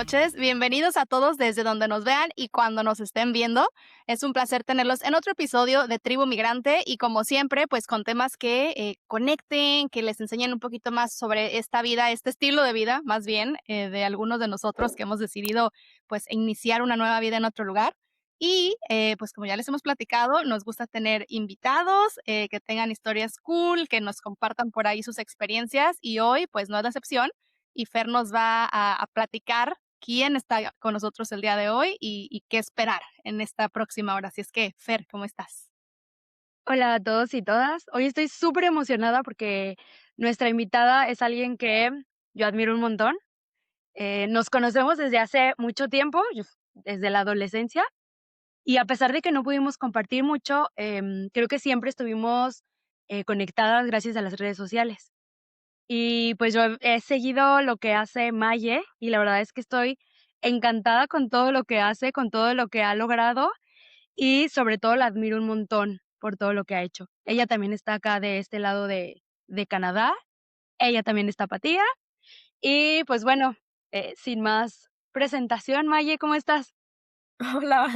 noches. Bienvenidos a todos desde donde nos vean y cuando nos estén viendo. Es un placer tenerlos en otro episodio de Tribu Migrante y como siempre, pues con temas que conecten, que les enseñen un poquito más sobre esta vida, este estilo de vida, más bien, de algunos de nosotros que hemos decidido pues iniciar una nueva vida en otro lugar. Y pues como ya les hemos platicado, nos gusta tener invitados que tengan historias cool, que nos compartan por ahí sus experiencias y hoy pues no es la excepción y Fer nos va a platicar quién está con nosotros el día de hoy y qué esperar en esta próxima hora. Así es que, Fer, ¿cómo estás? Hola a todos y todas. Hoy estoy súper emocionada porque nuestra invitada es alguien que yo admiro un montón. Nos conocemos desde hace mucho tiempo, desde la adolescencia, y a pesar de que no pudimos compartir mucho, creo que siempre estuvimos conectadas gracias a las redes sociales. Y pues yo he seguido lo que hace Maye y la verdad es que estoy encantada con todo lo que hace, con todo lo que ha logrado y sobre todo la admiro un montón por todo lo que ha hecho. Ella también está acá de este lado de Canadá, ella también es tapatía y, pues, bueno, sin más presentación, Maye, ¿cómo estás? Hola,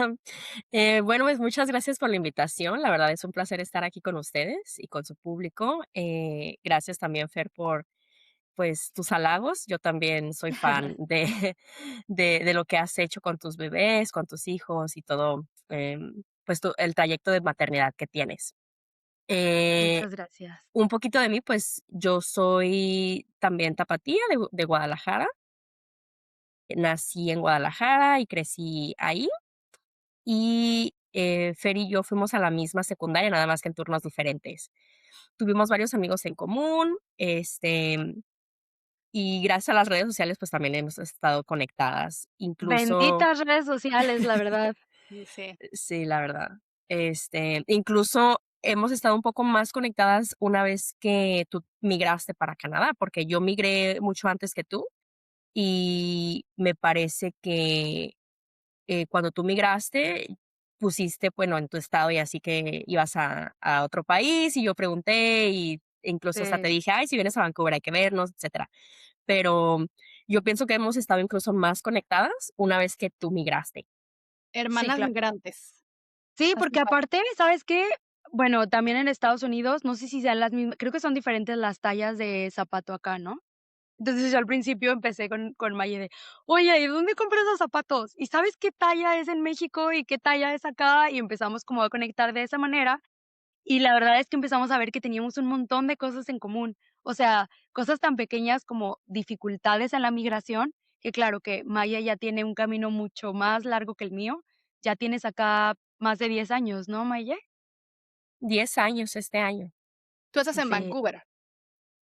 bueno, pues muchas gracias por la invitación. La verdad es un placer estar aquí con ustedes y con su público. Gracias también, Fer, por pues tus halagos. Yo también soy fan de, de lo que has hecho con tus bebés, con tus hijos y todo, pues el trayecto de maternidad que tienes. Eh, Muchas gracias. un poquito de mí, pues yo soy también tapatía de Guadalajara. Nací en Guadalajara y crecí ahí. Y, Fer y yo fuimos a la misma secundaria, nada más que en turnos diferentes. Tuvimos varios amigos en común, y gracias a las redes sociales, pues, también hemos estado conectadas. Incluso Benditas redes sociales, la verdad. Sí, sí. sí, la verdad. Incluso hemos estado un poco más conectadas una vez que tú migraste para Canadá, porque yo migré mucho antes que tú, y me parece que cuando tú migraste, pusiste, bueno, en tu estado y así que ibas a otro país y yo pregunté y incluso hasta te Sí. dije, ay, si vienes a Vancouver hay que vernos, etcétera. Pero yo pienso que hemos estado incluso más conectadas una vez que tú migraste. Sí, Hermanas claro. migrantes. Sí, Así porque fue. aparte, ¿sabes qué? Bueno, también en Estados Unidos, no sé si sean las mismas, creo que son diferentes las tallas de zapato acá, ¿no? Entonces, yo al principio empecé con Maye de: "Oye, ¿y dónde compras los zapatos? ¿Y sabes qué talla es en México y qué talla es acá?". Y empezamos como a conectar de esa manera, y la verdad es que empezamos a ver que teníamos un montón de cosas en común. O sea, cosas tan pequeñas como dificultades en la migración, que claro que Maya ya tiene un camino mucho más largo que el mío. Ya tienes acá más de 10 años, ¿no, Maye? 10 años este año. Tú estás en Sí. Vancouver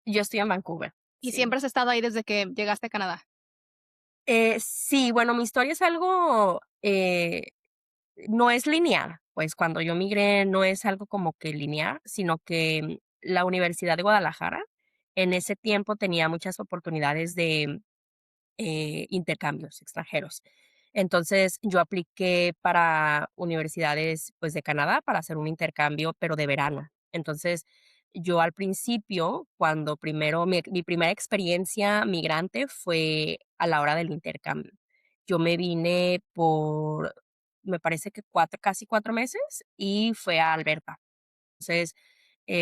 Yo estoy en Vancouver, y sí. siempre has estado ahí desde que llegaste a Canadá. Sí, bueno, mi historia es algo, no es lineal, pues cuando yo migré no es algo como que lineal, sino que la Universidad de Guadalajara en ese tiempo tenía muchas oportunidades de intercambios extranjeros. Entonces, yo apliqué para universidades, pues, de Canadá para hacer un intercambio, pero de verano. Entonces, yo al principio, cuando primero mi primera experiencia migrante fue a la hora del intercambio. Yo me vine por, me parece que 4, casi 4 meses, y fue a Alberta. Entonces,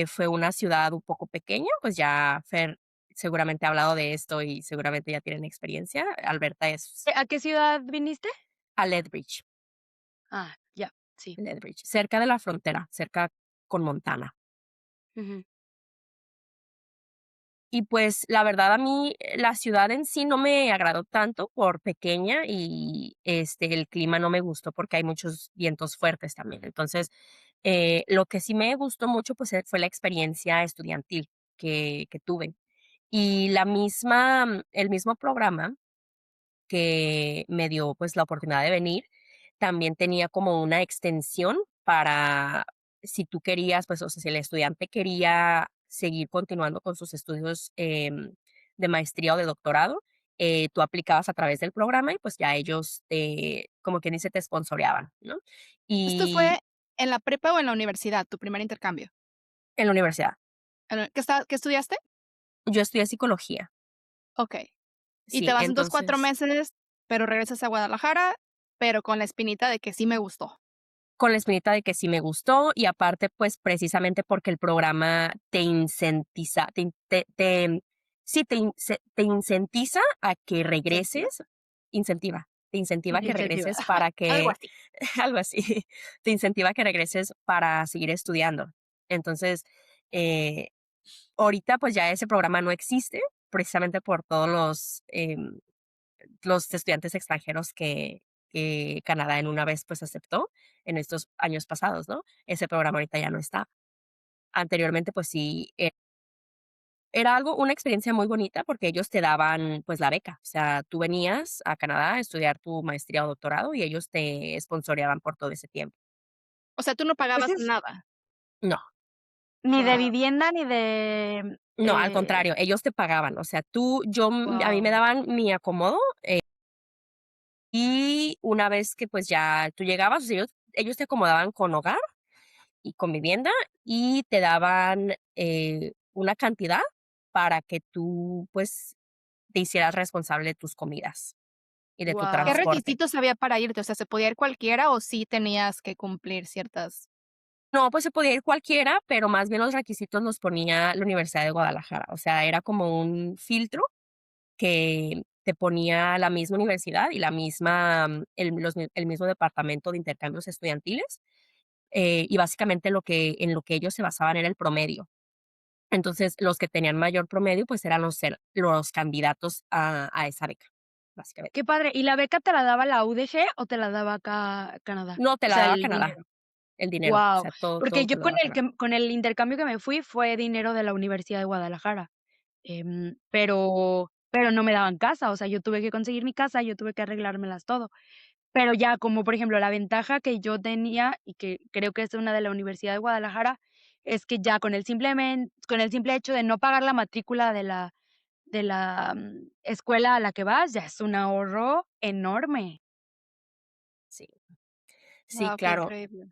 fue una ciudad un poco pequeña, pues ya Fer seguramente ha hablado de esto y seguramente ya tienen experiencia. Alberta es ¿A qué ciudad viniste? a Lethbridge, Ah, ya, sí. Lethbridge, cerca de la frontera, cerca con Montana. Ujú. Y pues la verdad a mí la ciudad en sí no me agradó tanto por pequeña y el clima no me gustó porque hay muchos vientos fuertes también. Entonces, lo que sí me gustó mucho pues fue la experiencia estudiantil que tuve. Y el mismo programa que me dio, pues, la oportunidad de venir, también tenía como una extensión para si tú querías, pues, o sea, si el estudiante quería seguir continuando con sus estudios, de maestría o de doctorado, tú aplicabas a través del programa y, pues, ya ellos como quien dice, te esponsoreaban, ¿no? ¿Esto fue Y en la prepa o en la universidad, tu primer intercambio? en la universidad. ¿Qué estudiaste? Yo estudié psicología, Okey. Y te sí, vas entonces 4 entonces meses pero regresas a Guadalajara, pero con la espinita de que sí me gustó. Con la espinita de que sí me gustó y aparte, pues, precisamente porque el programa te incentiza te in te sí, te incentiza a que ¿Incentiva? regreses, te incentiva a que Incentiva. regreses para Algo que así. algo así, te incentiva a que regreses para seguir estudiando. Entonces, eh, ahorita, pues, ya ese programa no existe, precisamente por todos los estudiantes extranjeros que Canadá en una vez, pues, aceptó en estos años pasados, ¿no? Ese programa ahorita ya no está. Anteriormente, pues sí, era algo una experiencia muy bonita porque ellos te daban, pues, la beca. O sea, tú venías a Canadá a estudiar tu maestría o doctorado y ellos te esponsoreaban por todo ese tiempo. O sea, tú no Pues pagabas es nada. No, ni de Guau, vivienda ni de, no, al contrario, ellos te pagaban. O sea, a mí me guau. daban mi acomodo, y una vez que, pues, ya tú llegabas, o sea, ellos te acomodaban con hogar y con vivienda y te daban, una cantidad para que tú, pues, te hicieras responsable de tus comidas y de tu ¿Qué Guau. transporte. requisitos había para irte? O sea, ¿se podía ir cualquiera o sí tenías que cumplir ciertas? No, pues se podía ir cualquiera, pero más bien los requisitos los ponía la Universidad de Guadalajara. O sea, era como un filtro que te ponía la misma universidad y la misma, el mismo departamento de intercambios estudiantiles, y básicamente en lo que ellos se basaban era el promedio. Entonces, los que tenían mayor promedio, pues, eran los candidatos a esa beca, básicamente. Qué padre, ¿y la beca te la daba la UDG o te la daba acá Canadá? No, te O la sea, daba el Canadá, dinero. el dinero, o Guau, sea, todo porque todo yo te lo daba Canadá. con el intercambio que me fui fue dinero de la Universidad de Guadalajara, pero no me daban casa, o sea, yo tuve que conseguir mi casa, yo tuve que arreglármelas todo. Pero ya, como por ejemplo, la ventaja que yo tenía, y que creo que es una de la Universidad de Guadalajara, es que ya con el simple hecho de no pagar la matrícula de la, escuela a la que vas, ya es un ahorro enorme. Sí, sí, Guau, qué claro. increíble.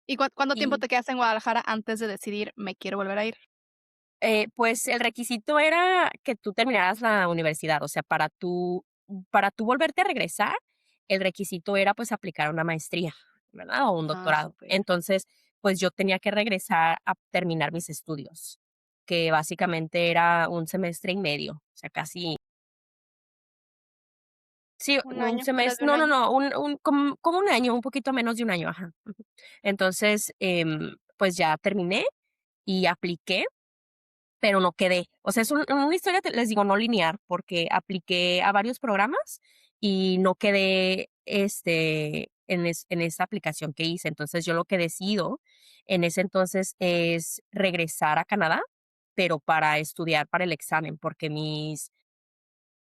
¿Y cuánto tiempo Y, te quedaste en Guadalajara antes de decidir: "Me quiero volver a ir"? pues, el requisito era que tú terminaras la universidad, o sea, para tú volverte a regresar, el requisito era, pues, aplicar una maestría, ¿verdad? O un Ah, doctorado. súper. Entonces, pues, yo tenía que regresar a terminar mis estudios, que básicamente era un semestre y medio, o sea, casi. Sí, ¿Un un año? ¿Menos semestre, de un no, no, año? no, como un año, un poquito menos de un año, ajá, ujú. Entonces, pues ya terminé y apliqué, pero no quedé. O sea, es una historia, les digo, no lineal, porque apliqué a varios programas y no quedé, en esa aplicación que hice. Entonces, yo lo que decido en ese entonces es regresar a Canadá, pero para estudiar para el examen, porque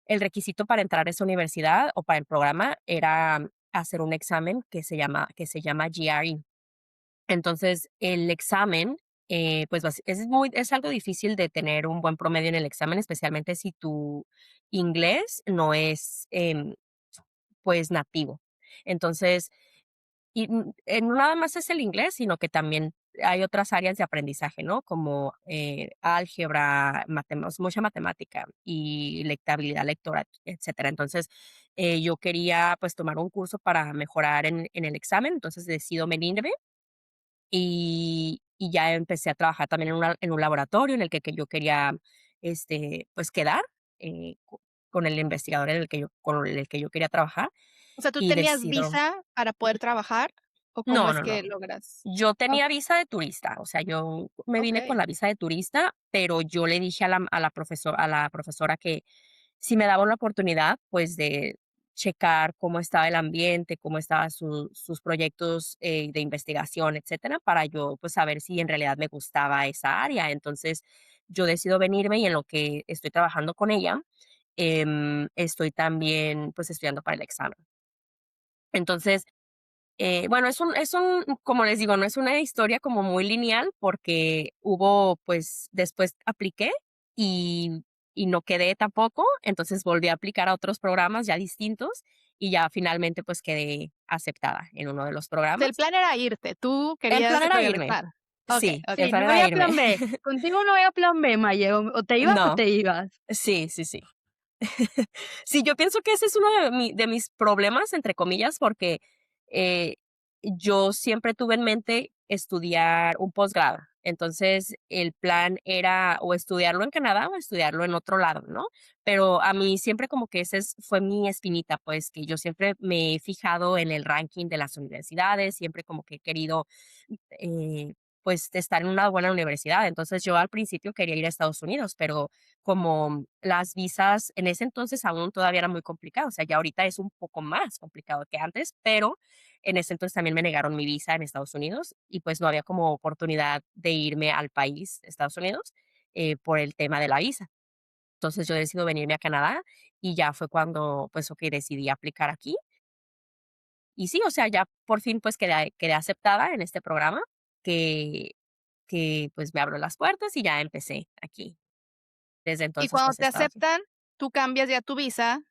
el requisito para entrar a esa universidad o para el programa era hacer un examen que se llama GRE. Entonces, el examen, pues, es algo difícil de tener un buen promedio en el examen, especialmente si tu inglés no es, pues, nativo. Entonces, no nada más es el inglés, sino que también hay otras áreas de aprendizaje, ¿no? Como, álgebra, mucha matemática y habilidad lectora, etcétera. Entonces, yo quería, pues, tomar un curso para mejorar en el examen, entonces decido venirme y ya empecé a trabajar también en un laboratorio en el que yo quería, pues, quedar, con el investigador con el que yo quería trabajar O sea, ¿tú y tenías decido. visa para poder trabajar o cómo No, es no, no. que logras? Yo tenía Okey, visa de turista, o sea, yo me vine con okey. la visa de turista, pero yo le dije a la profesora que si me daba una oportunidad, pues, de checar cómo estaba el ambiente, cómo estaban sus proyectos, de investigación, etcétera, para yo, pues, saber si en realidad me gustaba esa área. Entonces, yo decido venirme y en lo que estoy trabajando con ella, estoy también, pues, estudiando para el examen. Entonces, bueno, como les digo, no es una historia como muy lineal porque pues, después apliqué y no quedé tampoco, entonces volví a aplicar a otros programas ya distintos y ya finalmente, pues, quedé aceptada en uno de los O sea, el programas. plan era irte, tú El plan querías era irme. regresar. Okey, Sí, el okey. Sí, plan no era había irme. plan B. Contigo no había plan B, Maye, o te ibas o No, te ibas. sí, sí, sí. Sí, yo pienso que ese es uno de mis problemas, entre comillas, porque, eh, yo siempre tuve en mente estudiar un posgrado. Entonces, el plan era o estudiarlo en Canadá o estudiarlo en otro lado, ¿no? Pero a mí siempre como que ese fue mi espinita, pues, que yo siempre me he fijado en el ranking de las universidades, siempre como que he querido, eh, pues, estar en una buena universidad. Entonces, yo al principio quería ir a Estados Unidos, pero como las visas en ese entonces aún todavía era muy complicado, o sea, ya ahorita es un poco más complicado que antes, pero en ese entonces también me negaron mi visa en Estados Unidos y pues no había como oportunidad de irme al país, Estados Unidos, por el tema de la visa. Entonces yo decido venirme a Canadá y ya fue cuando pues ok, decidí aplicar aquí y sí, o sea, ya por fin pues quedé aceptada en este programa que, que pues me abrió las puertas y ya empecé aquí. Desde Y entonces cuando pues he te estado aquí. aceptan, ¿tú cambias ya tu visa,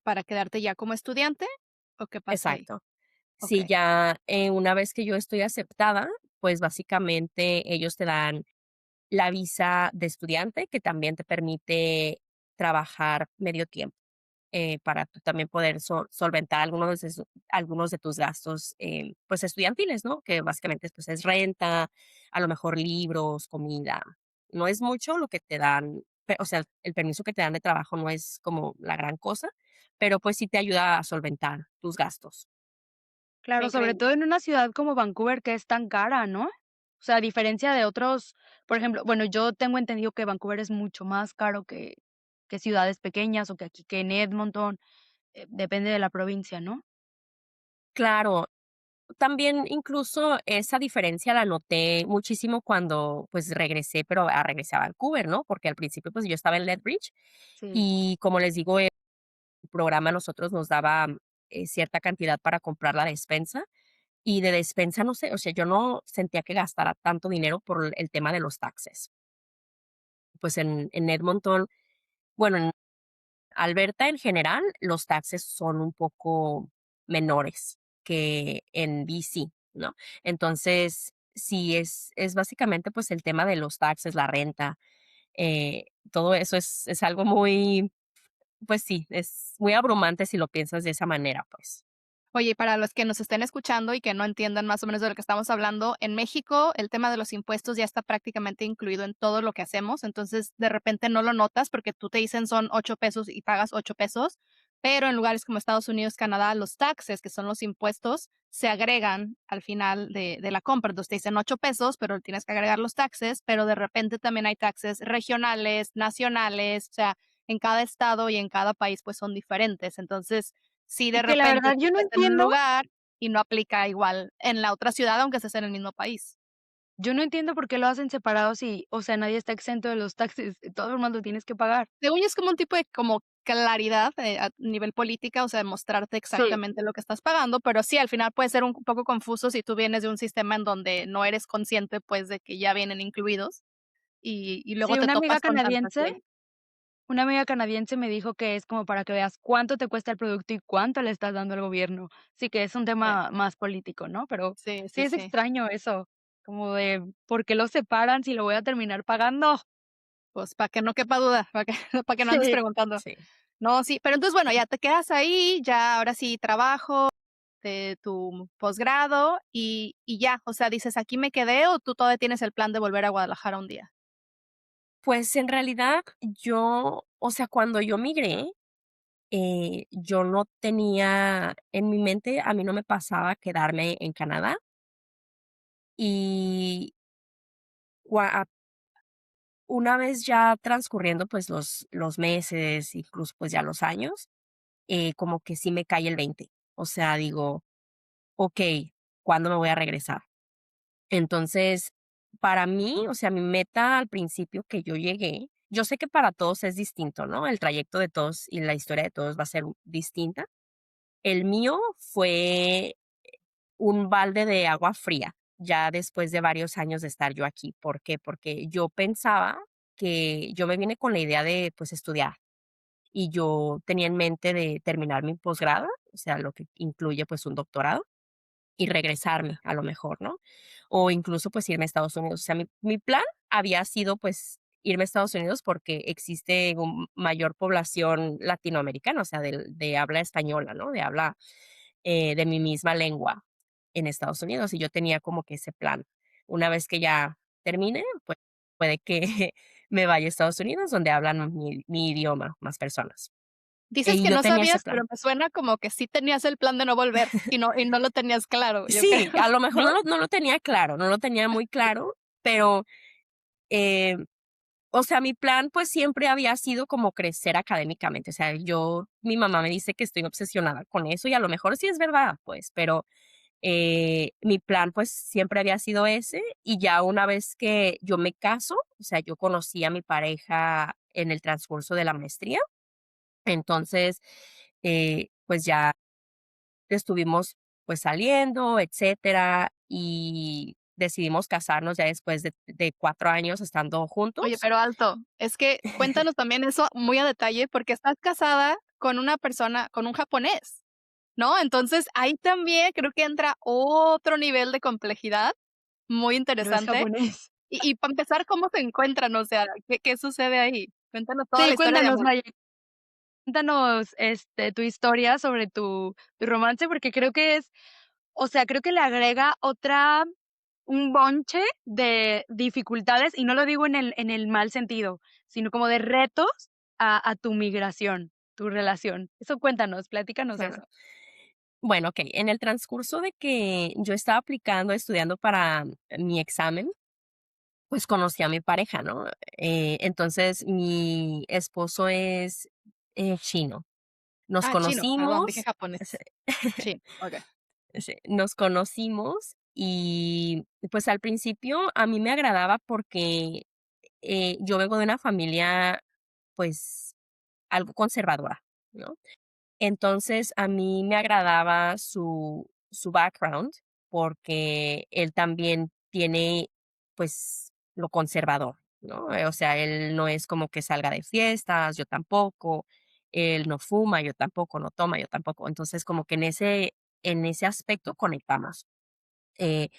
para quedarte ya como estudiante, o qué pasa ahí? Exacto. Sí, Okey. ya, una vez que yo estoy aceptada, pues, básicamente ellos te dan la visa de estudiante, que también te permite trabajar medio tiempo, para tú también poder solventar algunos de tus gastos, pues, estudiantiles, ¿no? Que básicamente, pues, es renta, a lo mejor libros, comida. No es mucho lo que te dan, o sea, el permiso que te dan de trabajo no es como la gran cosa, pero, pues, sí te ayuda a solventar tus gastos. Qué Claro, sobre increíble. todo en una ciudad como Vancouver, que es tan cara, ¿no? O sea, a diferencia de otros, por ejemplo, bueno, yo tengo entendido que Vancouver es mucho más caro que ciudades pequeñas o que aquí que en Edmonton, depende de la provincia, ¿no? Claro, también incluso esa diferencia la noté muchísimo cuando, pues, regresé a Vancouver, ¿no? Porque al principio, pues, yo estaba en Lethbridge Sí. y, como les digo, el programa a nosotros nos daba, cierta cantidad para comprar la despensa, y de despensa, no sé, o sea, yo no sentía que gastara tanto dinero por el tema de los taxes. Pues, en Edmonton, bueno, en Alberta, en general, los taxes son un poco menores que en BC, ¿no? Entonces, sí, es básicamente, pues, el tema de los taxes, la renta, todo eso es algo muy, pues sí, es muy abrumante si lo piensas de esa manera, pues. Oye, y para los que nos estén escuchando y que no entiendan más o menos de lo que estamos hablando, en México el tema de los impuestos ya está prácticamente incluido en todo lo que hacemos, entonces de repente no lo notas porque tú te dicen son 8 pesos y pagas 8 pesos, pero en lugares como Estados Unidos, Canadá, los taxes, que son los impuestos, se agregan al final de la compra. Entonces te dicen 8 pesos, pero tienes que agregar los taxes, pero de repente también hay taxes regionales, nacionales, o sea, en cada estado y en cada país pues son diferentes. Entonces, si de Y que la repente verdad tú yo no estás en un entiendo, lugar y no aplica igual en la otra ciudad, aunque estés en el mismo país. yo no entiendo por qué lo hacen separados y, o sea, nadie está exento de los taxes, todo el mundo tienes que pagar. Según yo, es como un tipo de como claridad, a nivel política, o sea, mostrarte Sí. exactamente lo que estás pagando, pero sí, al final puede ser un poco confuso si tú vienes de un sistema en donde no eres consciente, pues, de que ya vienen incluidos, y luego Sí, te topas con tantas leyes. una amiga canadiense me dijo que es como para que veas cuánto te cuesta el producto y cuánto le estás dando al gobierno. Sí, que es un Sí, tema más político, ¿no? Pero sí, sí sí, es sí. extraño eso, como de, ¿por qué los separan si lo voy a terminar pagando? Pues, para que no quepa duda, para que para que no andes Sí. preguntando. Sí. No, sí, pero entonces, bueno, ya te quedas ahí, ya ahora sí trabajo, de tu posgrado y ya, o sea, dices: "Aquí me quedé", ¿o tú todavía tienes el plan de volver a Guadalajara un día? Pues, en realidad, yo, o sea, cuando yo migré, yo no tenía en mi mente, a mí no me pasaba quedarme en Canadá, y cua una vez ya transcurriendo, pues, los meses, incluso, pues, ya los años, como que sí me cae el 20. O sea, digo: "Okey, ¿cuándo me voy a regresar?". Entonces, para mí, o sea, mi meta al principio que yo llegué, yo sé que para todos es distinto, ¿no? El trayecto de todos y la historia de todos va a ser distinta. El mío fue un balde de agua fría, ya después de varios años de estar yo aquí. ¿Por qué? Porque yo pensaba que yo me vine con la idea de, pues, estudiar, y yo tenía en mente de terminar mi posgrado, o sea, lo que incluye, pues, un doctorado y regresarme a lo mejor, ¿no? O incluso, pues, irme a Estados Unidos. O sea, mi plan había sido, pues, irme a Estados Unidos porque existe mayor población latinoamericana, o sea, de habla española, ¿no? De habla de mi misma lengua en Estados Unidos. Y yo tenía como que ese plan. Una vez que ya termine, pues puede que me vaya a Estados Unidos, donde hablan mi idioma más personas. Dices Y que yo no tenía ese sabías, pero plan. me suena como que sí tenías el plan de no volver y no lo tenías claro, yo creo, Sí, a lo mejor ¿no? no lo tenía claro, no lo tenía muy claro, pero, eh, o sea, mi plan, pues, siempre había sido como crecer académicamente. O sea, mi mamá me dice que estoy obsesionada con eso, y a lo mejor sí es verdad, pues, pero, mi plan, pues, siempre había sido ese, y ya una vez que yo me caso, o sea, yo conocí a mi pareja en el transcurso de la maestría. Entonces, pues, ya estuvimos, pues, saliendo, etcétera, y decidimos casarnos ya después de 4 años estando Oye, juntos. pero alto, es que cuéntanos también eso muy a detalle, porque estás casada con una persona con un japonés, ¿no? Entonces, ahí también creo que entra otro nivel de complejidad muy No es interesante. japonés. Y para empezar, ¿cómo se encuentran? O sea, ¿qué sucede ahí? Cuéntanos toda Sí, la historia de cuéntanos, amor. Maya, cuéntanos, tu historia sobre tu romance, porque creo que es, o sea, creo que le agrega un bonche de dificultades, y no lo digo en el mal sentido, sino como de retos a tu migración, tu relación. Eso cuéntanos, platícanos Ajá. eso. Bueno, okey, en el transcurso de que yo estaba aplicando, estudiando para mi examen, pues conocí a mi pareja, ¿no? Entonces, mi esposo es, chino. Nos Ah, chino, perdón, dije conocimos. japonés. Sí, okey. Sí, nos conocimos y, pues, al principio a mí me agradaba porque, yo vengo de una familia, pues, algo conservadora, ¿no? Entonces, a mí me agradaba su background, porque él también tiene, pues, lo conservador, ¿no? O sea, él no es como que salga de fiestas, yo tampoco, él no fuma, yo tampoco, no toma, yo tampoco. Entonces, como que en ese aspecto conectamos. Eh,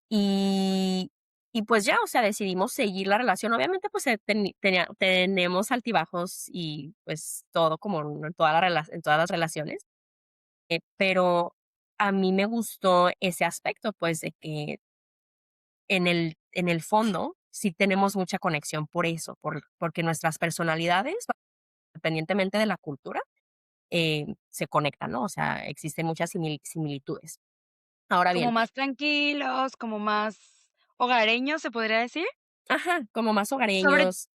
y y pues ya, o sea, decidimos seguir la relación. Obviamente, pues, tenemos altibajos y, pues, todo como en todas las relaciones, pero a mí me gustó ese aspecto, pues, de que en el fondo sí tenemos mucha conexión por eso, porque nuestras personalidades, independientemente de la cultura, se conectan, ¿no? O sea, existen muchas similitudes. Ahora Como bien, más tranquilos, como más hogareños, ¿se podría decir? ajá, como más Sobre hogareños.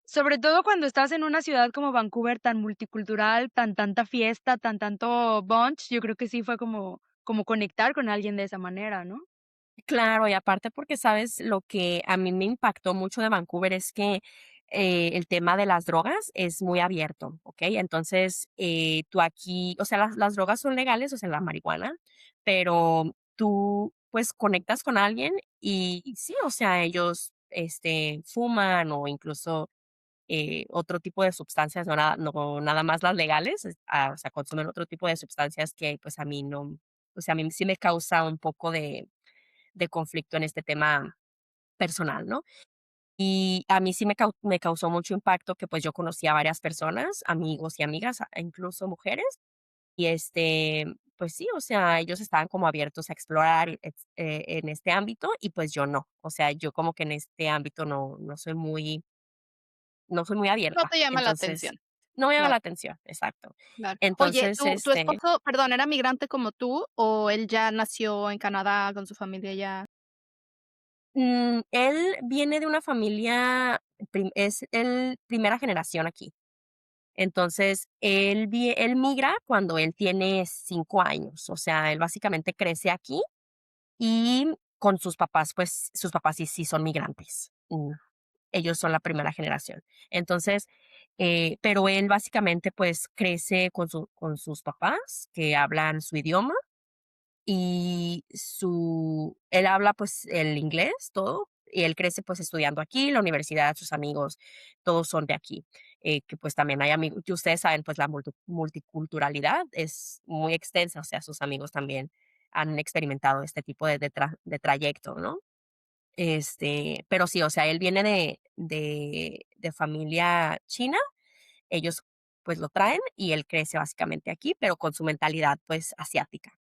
sobre todo cuando estás en una ciudad como Vancouver, tan multicultural, tanta fiesta, tanto bunch, yo creo que sí fue como conectar con alguien de esa manera, ¿no? Claro, y aparte porque, ¿sabes? Lo que a mí me impactó mucho de Vancouver es que, el tema de las drogas es muy abierto, ¿ok? Entonces, tú aquí, o sea, las drogas son legales, o sea, la marihuana, pero tú, pues, conectas con alguien y sí, o sea, ellos, fuman o incluso, otro tipo de sustancias, no nada más las legales, o sea, consumen otro tipo de sustancias que, pues, a mí no, o sea, a mí sí me causa un poco de conflicto en este tema personal, ¿no? Y a mí sí me causó mucho impacto que, pues, yo conocí a varias personas, amigos y amigas, incluso mujeres, y, pues sí, o sea, ellos estaban como abiertos a explorar, en este ámbito y, pues, yo no. O sea, yo como que en este ámbito no soy muy No abierta. te llama la Entonces, atención. no me llama la Claro, atención, exacto. claro. Oye, Entonces, ¿tu esposo, perdón, era migrante como tú o él ya nació en Canadá con su familia ya? él viene de una familia, es el primera generación aquí. Entonces, él migra cuando él tiene 5 años, o sea, él básicamente crece aquí y con sus papás, pues, sus papás sí son migrantes. Ellos son la primera generación. Entonces, pero él básicamente, pues, crece con sus papás que hablan su idioma y él habla, pues, el inglés, todo, y él crece, pues, estudiando aquí, la universidad, sus amigos, todos son de aquí, que, pues, también hay amigos que ustedes saben, pues, la multiculturalidad es muy extensa, o sea, sus amigos también han experimentado este tipo de trayecto, ¿no? Pero sí, o sea, él viene de familia china, ellos, pues, lo traen y él crece básicamente aquí, pero con su mentalidad, pues, asiática.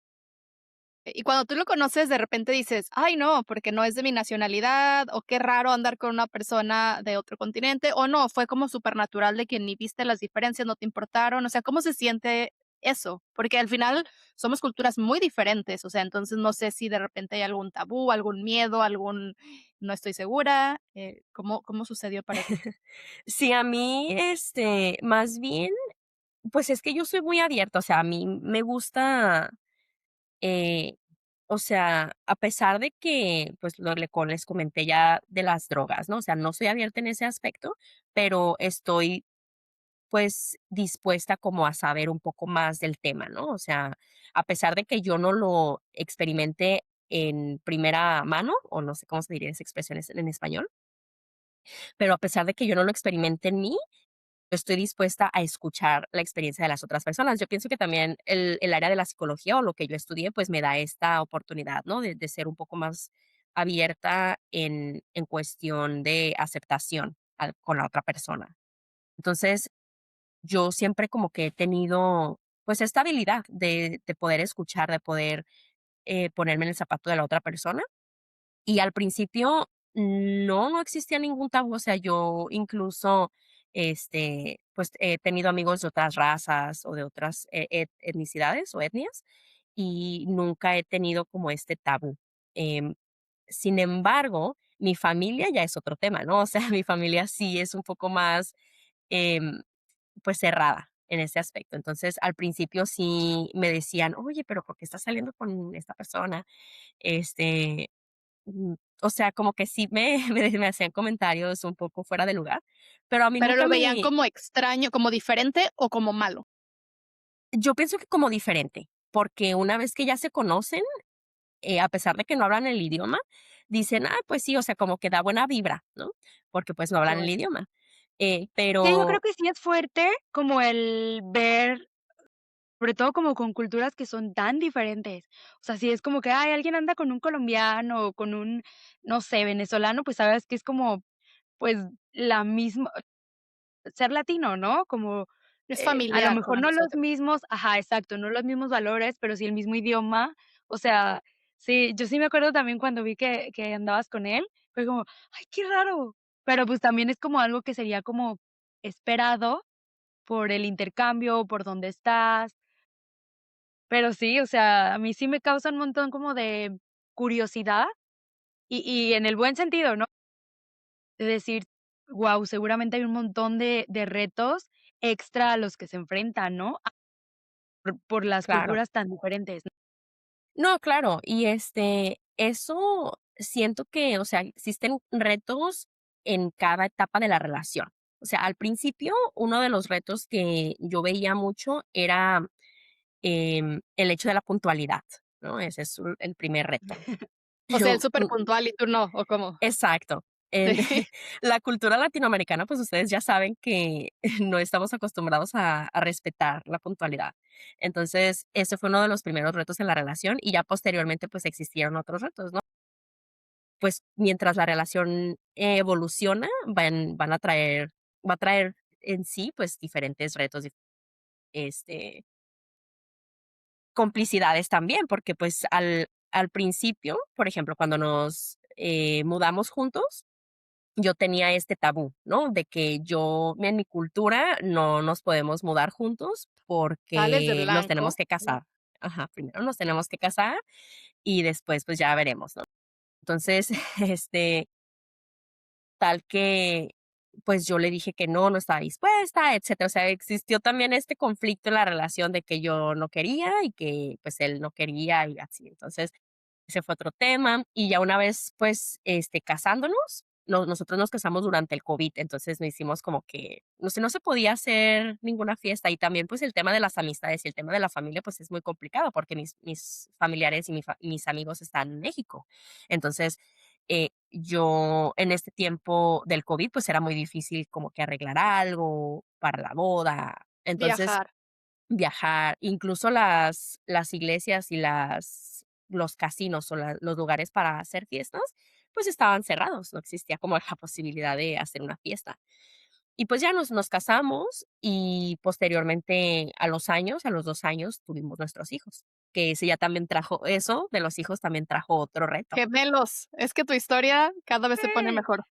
Y cuando tú lo conoces, de repente dices: "Ay, no, porque no es de mi nacionalidad", o qué raro andar con una persona de otro continente, o no, fue como supernatural de que ni viste las diferencias, no te importaron, o sea, ¿cómo se siente eso? Porque al final somos culturas muy diferentes, o sea, entonces no sé si de repente hay algún tabú, algún miedo, algún no estoy segura, ¿cómo sucedió para ti? Sí, a mí, más bien, pues, es que yo soy muy abierta, o sea, a mí me gusta, eh, o sea, a pesar de que, pues, les comenté ya de las drogas, ¿no? O sea, no soy abierta en ese aspecto, pero estoy, pues, dispuesta como a saber un poco más del tema, ¿no? O sea, a pesar de que yo no lo experimente en primera mano, o no sé cómo se diría esa expresión en español, pero a pesar de que yo no lo experimente en mí, yo estoy dispuesta a escuchar la experiencia de las otras personas. Yo pienso que también el área de la psicología o lo que yo estudié, pues me da esta oportunidad, ¿no? De ser un poco más abierta en cuestión de aceptación con la otra persona. Entonces, yo siempre como que he tenido, pues, esta habilidad de poder escuchar, de poder ponerme en el zapato de la otra persona. Y al principio no existía ningún tabú, o sea, yo incluso, pues, he tenido amigos de otras razas o de otras etnicidades o etnias, y nunca he tenido como este tabú. Em, Sin embargo, mi familia ya es otro tema, ¿no? O sea, mi familia sí es un poco más, em, pues, cerrada en ese aspecto. Entonces, al principio sí me decían: "Oye, pero ¿por qué estás saliendo con esta persona?". Este, o sea, como que sí me hacían comentarios un poco fuera de lugar, pero a mí ¿Pero nunca lo veían me como extraño, como diferente o como malo? yo pienso que como diferente, porque una vez que ya se conocen, a pesar de que no hablan el idioma, dicen: "Ah, pues sí", o sea, como que da buena vibra, ¿no? Porque, pues, no Qué hablan el bueno. idioma. Sí, yo creo Pero que sí es fuerte como el ver, sobre todo como con culturas que son tan diferentes. O sea, si es como que, ay, alguien anda con un colombiano o con un, no sé, venezolano, pues sabes que es como, pues, la misma ser latino, ¿no? Como, Es a lo familiar mejor para no los nosotros. mismos ajá, exacto, no los mismos valores, pero sí el mismo idioma. O sea, sí, yo sí me acuerdo también cuando vi que andabas con él, fue como, ay, qué raro. Pero, pues, también es como algo que sería como esperado por el intercambio, por dónde estás. Pero sí, o sea, a mí sí me causa un montón como de curiosidad y en el buen sentido, ¿no? De decir: "Guau, seguramente hay un montón de retos extra a los que se enfrentan", ¿no? Por las claro. culturas tan diferentes, ¿no? No, claro, y, eso siento que, o sea, existen retos en cada etapa de la relación. O sea, al principio, uno de los retos que yo veía mucho era, el hecho de la puntualidad, ¿no? Ese es el primer reto. O sea, él Pero, superpuntual y tú no, ¿o cómo? exacto. En Sí. la cultura latinoamericana, pues, ustedes ya saben que no estamos acostumbrados a respetar la puntualidad. Entonces, ese fue uno de los primeros retos en la relación, y ya posteriormente, pues, existieron otros retos, ¿no? Pues, mientras la relación evoluciona, van a traer va a traer en sí, pues, diferentes retos, este, complicidades también, porque, pues, al principio, por ejemplo, cuando nos, mudamos juntos, yo tenía este tabú, ¿no? De que en mi cultura no nos podemos mudar juntos Sales de porque nos tenemos blanco. que casar. Ajá, primero nos tenemos que casar y después, pues, ya veremos, ¿no? Entonces, este, tal que, pues, yo le dije que no estaba dispuesta, etcétera. O sea, existió también este conflicto en la relación de que yo no quería y que, pues, él no quería y así. Entonces, ese fue otro tema. Y ya una vez, pues, casándonos, nosotros nos casamos durante el COVID, entonces no hicimos como que no se podía hacer ninguna fiesta. Y también, pues, el tema de las amistades y el tema de la familia, pues, es muy complicado porque mis familiares y mis amigos están en México. Entonces, yo en este tiempo del COVID, pues, era muy difícil como que arreglar algo para la boda. Entonces, Viajar. viajar, incluso las iglesias y los casinos o los lugares para hacer fiestas, pues estaban cerrados, no existía como la posibilidad de hacer una fiesta. Y pues ya nos casamos y posteriormente a los 2 años tuvimos nuestros hijos, que ese ya también trajo eso de los hijos también trajo otro reto. Gemelos, es que tu historia cada vez se pone ¡Eh! mejor.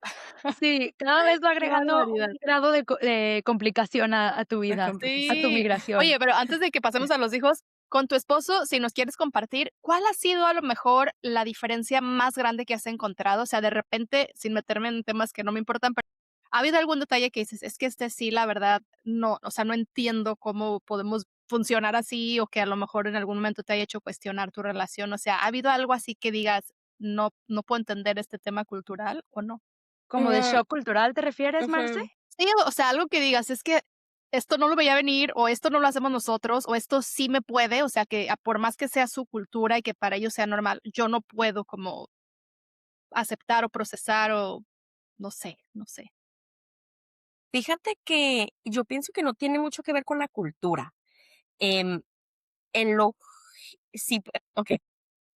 Sí, cada vez va Qué agregando barbaridad. un grado de complicación a tu La vida, a tu complicación. Sí. migración. Oye, pero antes de que pasemos a los hijos, con tu esposo, si nos quieres compartir, ¿cuál ha sido a lo mejor la diferencia más grande que has encontrado? O sea, de repente, sin meterme en temas que no me importan, pero ¿ha habido algún detalle que dices: "Es que este sí, la verdad, no, o sea, no entiendo cómo podemos funcionar así", o que a lo mejor en algún momento te haya hecho cuestionar tu relación? O sea, ¿ha habido algo así que digas: "No puedo entender este tema cultural", o no? ¿Como de Mm, shock cultural te refieres, Marce? ujú. Sí, o sea, algo que digas: "Es que esto no lo veía venir", o "Esto no lo hacemos nosotros", o "Esto sí me puede", o sea, que, por más que sea su cultura y que para ellos sea normal, yo no puedo como aceptar o procesar o no sé. Fíjate que yo pienso que no tiene mucho que ver con la cultura. Em, en lo sí, okey.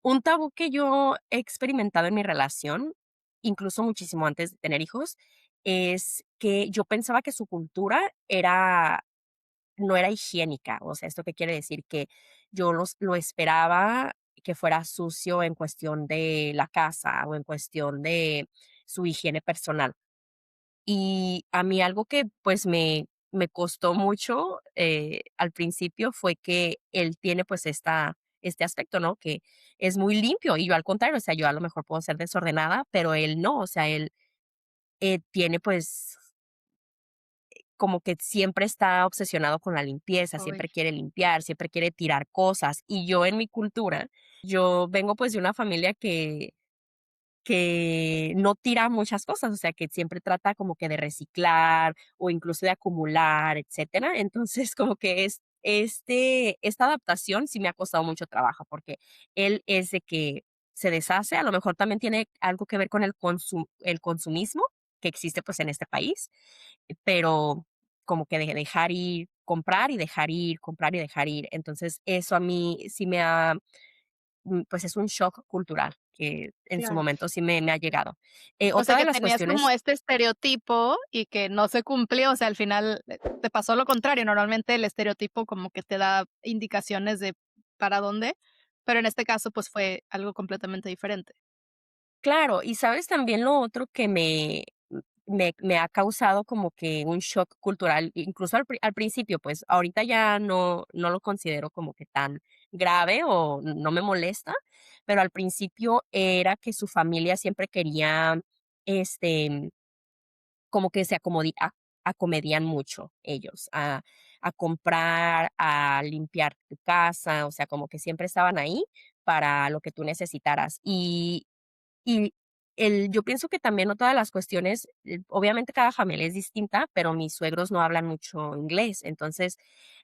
Un tabú que yo he experimentado en mi relación, incluso muchísimo antes de tener hijos, es que yo pensaba que su cultura no era higiénica. O sea, ¿esto qué quiere decir? Que yo lo esperaba que fuera sucio en cuestión de la casa o en cuestión de su higiene personal. Y a mí algo que, pues, me costó mucho, al principio fue que él tiene, pues, este aspecto, ¿no? Que es muy limpio, y yo al contrario, o sea, yo a lo mejor puedo ser desordenada, pero él no, o sea, él, tiene, pues, como que siempre está obsesionado con la limpieza, Ay, siempre quiere limpiar, siempre quiere tirar cosas. Y yo en mi cultura, yo vengo, pues, de una familia que no tira muchas cosas, o sea, que siempre trata como que de reciclar o incluso de acumular, etcétera. Entonces, como que esta adaptación sí me ha costado mucho trabajo, porque él es de que se deshace, a lo mejor también tiene algo que ver con el consumismo que existe, pues, en este país, pero como que de dejar ir, comprar y dejar ir, comprar y dejar ir. Entonces, eso a mí sí pues es un shock cultural que en su Claro. momento sí me ha llegado. o sea, Otra de que las tenías como cuestiones este estereotipo y que no se cumplió, o sea, al final, te pasó lo contrario. Normalmente el estereotipo como que te da indicaciones de para dónde, pero en este caso, pues, fue algo completamente diferente. claro, y sabes también lo otro que me ha causado como que un shock cultural, incluso al principio, pues ahorita ya no lo considero como que tan grave o no me molesta, pero al principio era que su familia siempre quería, este, como que acomedían mucho ellos, a comprar, a limpiar tu casa, o sea, como que siempre estaban ahí para lo que tú necesitaras. Y yo pienso que también otra de las cuestiones, obviamente cada familia es distinta, pero mis suegros no hablan mucho inglés, entonces,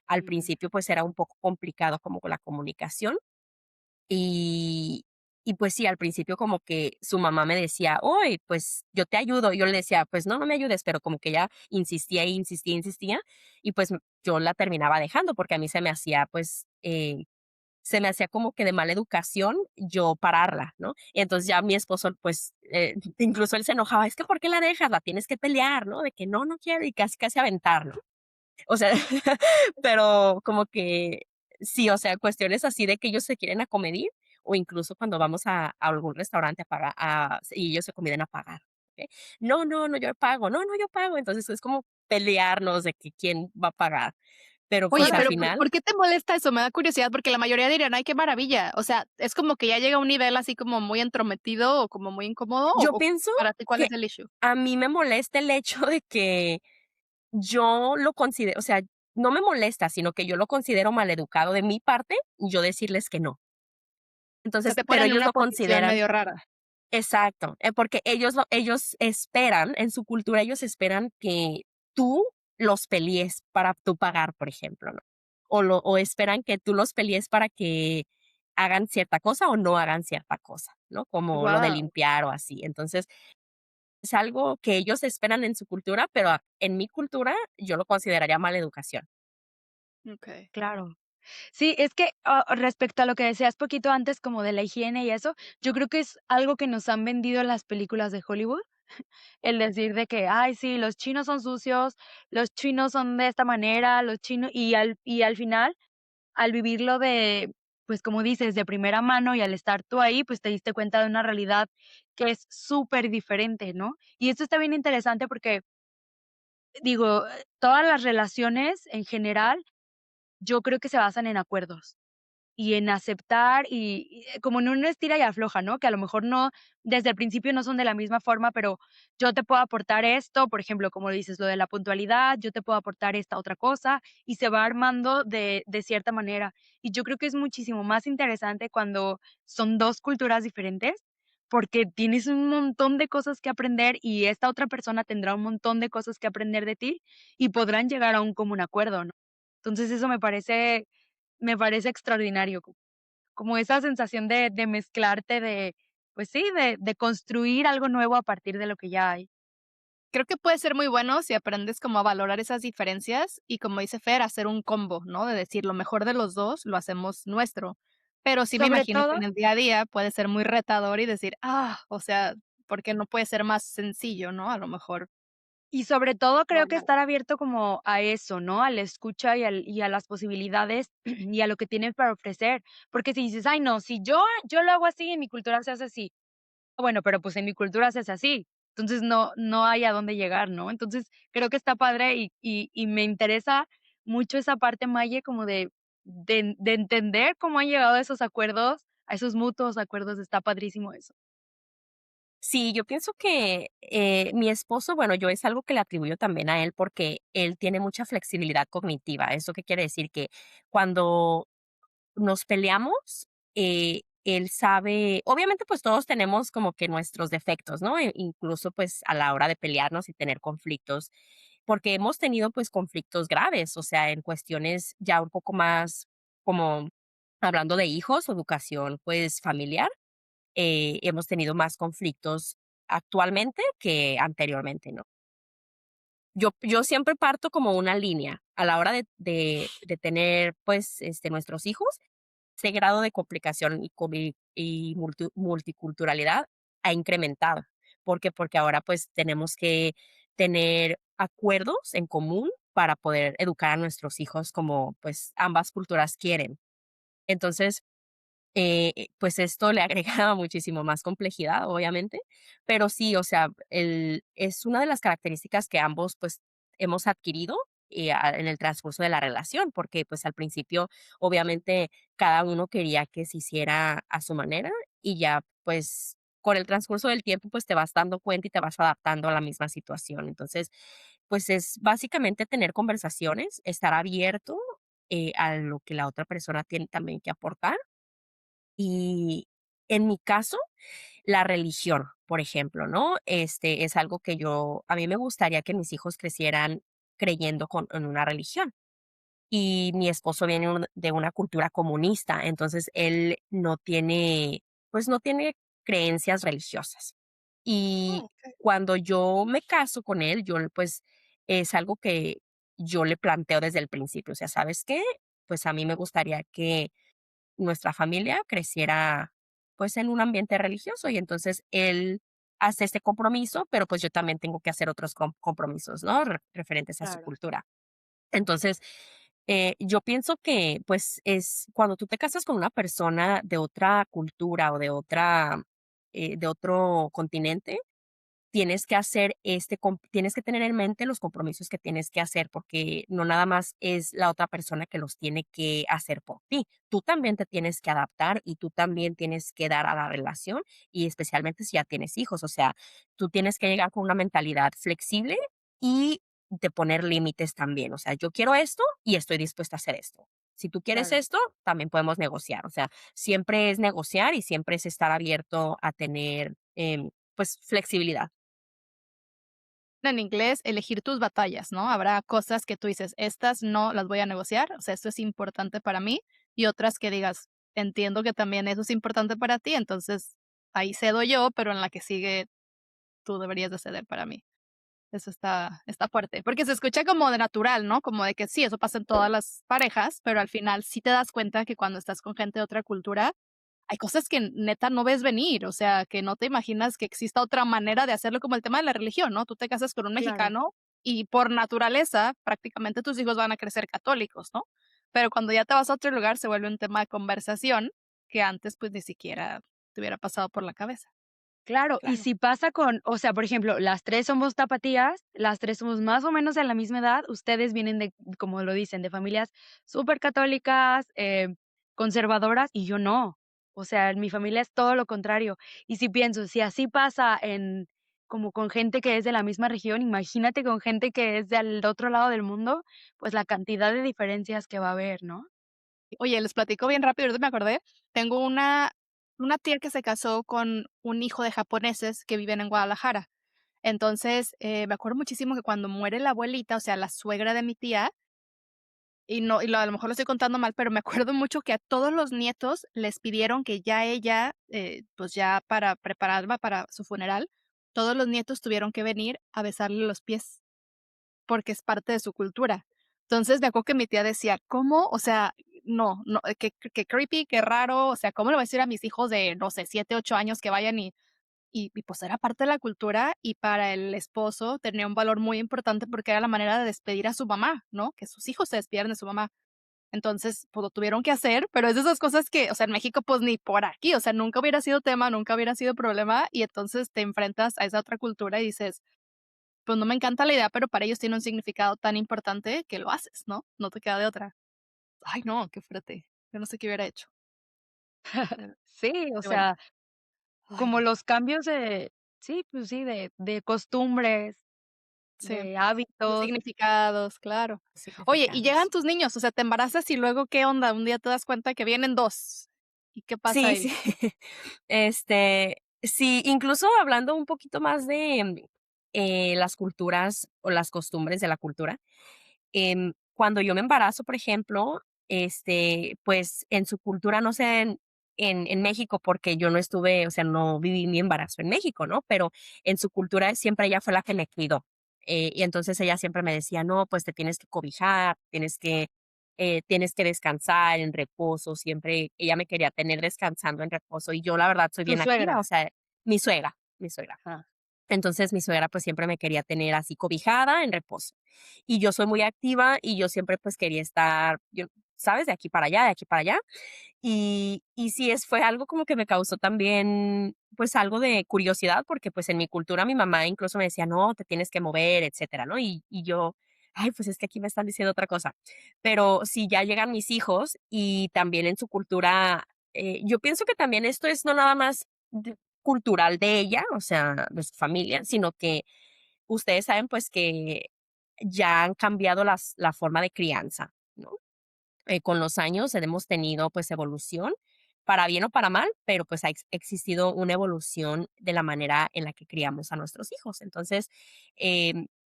al Mm. principio, pues, era un poco complicado como con la comunicación. Y pues sí, al principio como que su mamá me decía: "Oy, pues yo te ayudo". Y yo le decía: "Pues no, no me ayudes", pero como que ella insistía y insistía, insistía, y pues yo la terminaba dejando, porque a mí se me hacía, pues, se me hacía como que de mala educación yo pararla, ¿no? Y entonces ya mi esposo, pues, incluso él se enojaba: "Es que, ¿por qué la dejas? La tienes que pelear", ¿no? De que: "No, no quiero", y casi, casi aventarlo. O sea, pero como que sí, o sea, cuestiones así de que ellos se quieren acomedir, o incluso cuando vamos a algún restaurante a pagar, y ellos se convienen a pagar, ¿okey? No, no, no, yo pago, no, no, yo pago. Entonces, es como pelearnos de que quién va a pagar, pero, Oye, pues, al Ahora, pero, final ¿por qué te molesta eso? Me da curiosidad, porque la mayoría dirían: "Ay, qué maravilla". O sea, ¿es como que ya llega a un nivel así como muy entrometido o como muy incómodo, yo o pienso para ti cuál que es el issue? a mí me molesta el hecho de que yo lo considero, o sea, no me molesta, sino que yo lo considero maleducado de mi parte, yo decirles que no. O sea, Entonces, te pero ponen en ellos una lo posición consideran medio rara. exacto, porque ellos esperan, en su cultura, ellos esperan que tú los pelees para tú pagar, por ejemplo, ¿no? O esperan que tú los pelees para que hagan cierta cosa o no hagan cierta cosa, ¿no? Como lo de Guau, limpiar o así. Entonces, es algo que ellos esperan en su cultura, pero en mi cultura yo lo consideraría mala educación. okey. claro. Sí, es que, respecto a lo que decías poquito antes, como de la higiene y eso, yo creo que es algo que nos han vendido las películas de Hollywood, el decir de que: "Ay, sí, los chinos son sucios, los chinos son de esta manera, los chinos", y al final, al vivirlo de, pues, como dices, de primera mano y al estar tú ahí, pues, te diste cuenta de una realidad que es súper diferente, ¿no? Y esto está bien interesante porque, digo, todas las relaciones en general, yo creo que se basan en acuerdos. Y en aceptar como en un estira y afloja, ¿no? Que a lo mejor no, desde el principio no son de la misma forma, pero yo te puedo aportar esto, por ejemplo, como dices, lo de la puntualidad, yo te puedo aportar esta otra cosa, y se va armando de cierta manera. Y yo creo que es muchísimo más interesante cuando son 2 culturas diferentes, porque tienes un montón de cosas que aprender, y esta otra persona tendrá un montón de cosas que aprender de ti, y podrán llegar a un común acuerdo, ¿no? Entonces, eso me parece extraordinario, como esa sensación de mezclarte, pues sí, de construir algo nuevo a partir de lo que ya hay. Creo que puede ser muy bueno si aprendes como a valorar esas diferencias y, como dice Fer, hacer un combo, ¿no? De decir, lo mejor de los 2 lo hacemos nuestro. Pero sí me Sobre imagino que todo en el día a día puede ser muy retador y decir: o sea, ¿por qué no puede ser más sencillo, no? A lo mejor. sobre todo creo que Bueno. estar abierto como a eso, ¿no? A la escucha y a las posibilidades y a lo que tienes para ofrecer. Porque si dices: "Ay, no, si yo lo hago así, en mi cultura se hace así". Bueno, pero, pues, en mi cultura se hace así. Entonces, no hay a dónde llegar, ¿no? Entonces, creo que está padre y me interesa mucho esa parte, Maye, como de entender cómo han llegado a esos acuerdos, a esos mutuos acuerdos, está padrísimo eso. Sí, yo pienso que, mi esposo, bueno, yo es algo que le atribuyo también a él, porque él tiene mucha flexibilidad cognitiva. ¿Eso qué quiere decir? Que cuando nos peleamos, él sabe obviamente, pues, todos tenemos como que nuestros defectos, ¿no? Incluso, pues, a la hora de pelearnos y tener conflictos, porque hemos tenido, pues, conflictos graves, o sea, en cuestiones ya un poco más como hablando de hijos o educación, pues, familiar, hemos tenido más conflictos actualmente que anteriormente, ¿no? Yo siempre parto como una línea a la hora de tener, pues, nuestros hijos. Ese grado de complicación y multiculturalidad ha incrementado. ¿Por qué? Porque ahora, pues, tenemos que tener acuerdos en común para poder educar a nuestros hijos como, pues, ambas culturas quieren. Entonces, pues, esto le agrega muchísimo más complejidad, obviamente, pero sí, o sea, es una de las características que ambos, pues, hemos adquirido, en el transcurso de la relación, porque, pues, al principio, obviamente, cada uno quería que se hiciera a su manera y ya, pues, con el transcurso del tiempo, pues, te vas dando cuenta y te vas adaptando a la misma situación. Entonces, pues, es básicamente tener conversaciones, estar abierto, a lo que la otra persona tiene también que aportar y en mi caso, la religión, por ejemplo, ¿no? Es algo que a mí me gustaría que mis hijos crecieran creyendo en una religión. Y mi esposo viene de una cultura comunista, entonces él no tiene, pues no tiene creencias religiosas. Y cuando yo me caso con él, pues es algo que yo le planteo desde el principio. O sea, ¿sabes qué? Pues a mí me gustaría que nuestra familia creciera, pues, en un ambiente religioso, y entonces él hace este compromiso, pero, pues, yo también tengo que hacer otros compromisos, ¿no? Referentes a su Claro, cultura. Entonces, yo pienso que, pues, es cuando tú te casas con una persona de otra cultura o de otro continente, tienes que tener en mente los compromisos que tienes que hacer, porque no nada más es la otra persona que los tiene que hacer por ti. Tú también te tienes que adaptar y tú también tienes que dar a la relación, y especialmente si ya tienes hijos. O sea, tú tienes que llegar con una mentalidad flexible y de poner límites también. O sea, yo quiero esto y estoy dispuesta a hacer esto. Si tú quieres claro. esto, también podemos negociar. O sea, siempre es negociar y siempre es estar abierto a tener, pues, flexibilidad. En inglés, elegir tus batallas, ¿no? Habrá cosas que tú dices, estas no las voy a negociar, o sea, esto es importante para mí, y otras que digas, entiendo que también eso es importante para ti, entonces ahí cedo yo, pero en la que sigue tú deberías de ceder para mí. eso está fuerte, porque se escucha como de natural, ¿no? Como de que sí, eso pasa en todas las parejas, pero al final sí te das cuenta que cuando estás con gente de otra cultura, hay cosas que neta no ves venir, o sea, que no te imaginas que exista otra manera de hacerlo, como el tema de la religión, ¿no? Tú te casas con un Claro. mexicano y por naturaleza, prácticamente tus hijos van a crecer católicos, ¿no? Pero cuando ya te vas a otro lugar, se vuelve un tema de conversación que antes, pues, ni siquiera te hubiera pasado por la cabeza. Claro, y Claro. si pasa con, o sea, por ejemplo, las 3 somos tapatías, las 3 somos más o menos de la misma edad, ustedes vienen de, como lo dicen, de familias supercatólicas, conservadoras, y yo no. O sea, en mi familia es todo lo contrario. Y si pienso, si así pasa en como con gente que es de la misma región, imagínate con gente que es del otro lado del mundo, pues la cantidad de diferencias que va a haber, ¿no? Oye, les platico bien rápido, ahorita me acordé. Tengo una tía que se casó con un hijo de japoneses que viven en Guadalajara. Entonces, me acuerdo muchísimo que cuando muere la abuelita, o sea, la suegra de mi tía, y no, a lo mejor lo estoy contando mal, pero me acuerdo mucho que a todos los nietos les pidieron que ya ella, pues ya para prepararla para su funeral, todos los nietos tuvieron que venir a besarle los pies, porque es parte de su cultura. Entonces, me acuerdo que mi tía decía: "¿Cómo? O sea, no, no, qué creepy, qué raro, o sea, ¿cómo le voy a decir a mis hijos de, no sé, 7, 8 años que vayan y pues era parte de la cultura y para el esposo tenía un valor muy importante porque era la manera de despedir a su mamá, ¿no? Que sus hijos se despidieran de su mamá. Entonces, pues lo tuvieron que hacer, pero es de esas cosas que, o sea, en México, pues ni por aquí, o sea, nunca hubiera sido tema, nunca hubiera sido problema y entonces te enfrentas a esa otra cultura y dices, pues no me encanta la idea, pero para ellos tiene un significado tan importante que lo haces, ¿no? No te queda de otra. Ay, no, qué fuerte. Yo no sé qué hubiera hecho. Pero Sí, o pero bueno, sea, ay, como no. los cambios de, sí, pues sí, de costumbres, Sí. de Los hábitos. significados, claro. Oye, y llegan Significados. tus niños, o sea, te embarazas y luego, ¿qué onda? Un día te das cuenta que vienen 2. ¿Y qué pasa Sí, ahí? sí. Sí, incluso hablando un poquito más de, las culturas o las costumbres de la cultura, cuando yo me embarazo, por ejemplo, pues, en su cultura, no sé, en México, porque yo no estuve, o sea, no viví mi embarazo en México, ¿no? Pero en su cultura siempre ella fue la que me cuidó. Y entonces ella siempre me decía: "No, pues te tienes que cobijar, tienes que descansar en reposo", siempre ella me quería tener descansando en reposo, y yo la verdad soy Tu bien activa, o suegra. sea, mi suegra. Ajá. Entonces, mi suegra, pues, siempre me quería tener así cobijada en reposo. Y yo soy muy activa y yo siempre, pues, quería estar, yo, ¿sabes? De aquí para allá, de aquí para allá. Y sí, fue algo como que me causó también, pues, algo de curiosidad, porque, pues, en mi cultura mi mamá incluso me decía: "No, te tienes que mover, etcétera", ¿no? Y yo: "Ay, pues, es que aquí me están diciendo otra cosa". Pero si ya llegan mis hijos y también en su cultura, yo pienso que también esto es no nada más cultural de ella, o sea, de su familia, sino que ustedes saben, pues, que ya han cambiado la forma de crianza, ¿no? Con los años hemos tenido, pues, evolución, para bien o para mal, pero, pues, ha existido una evolución de la manera en la que criamos a nuestros hijos. Entonces,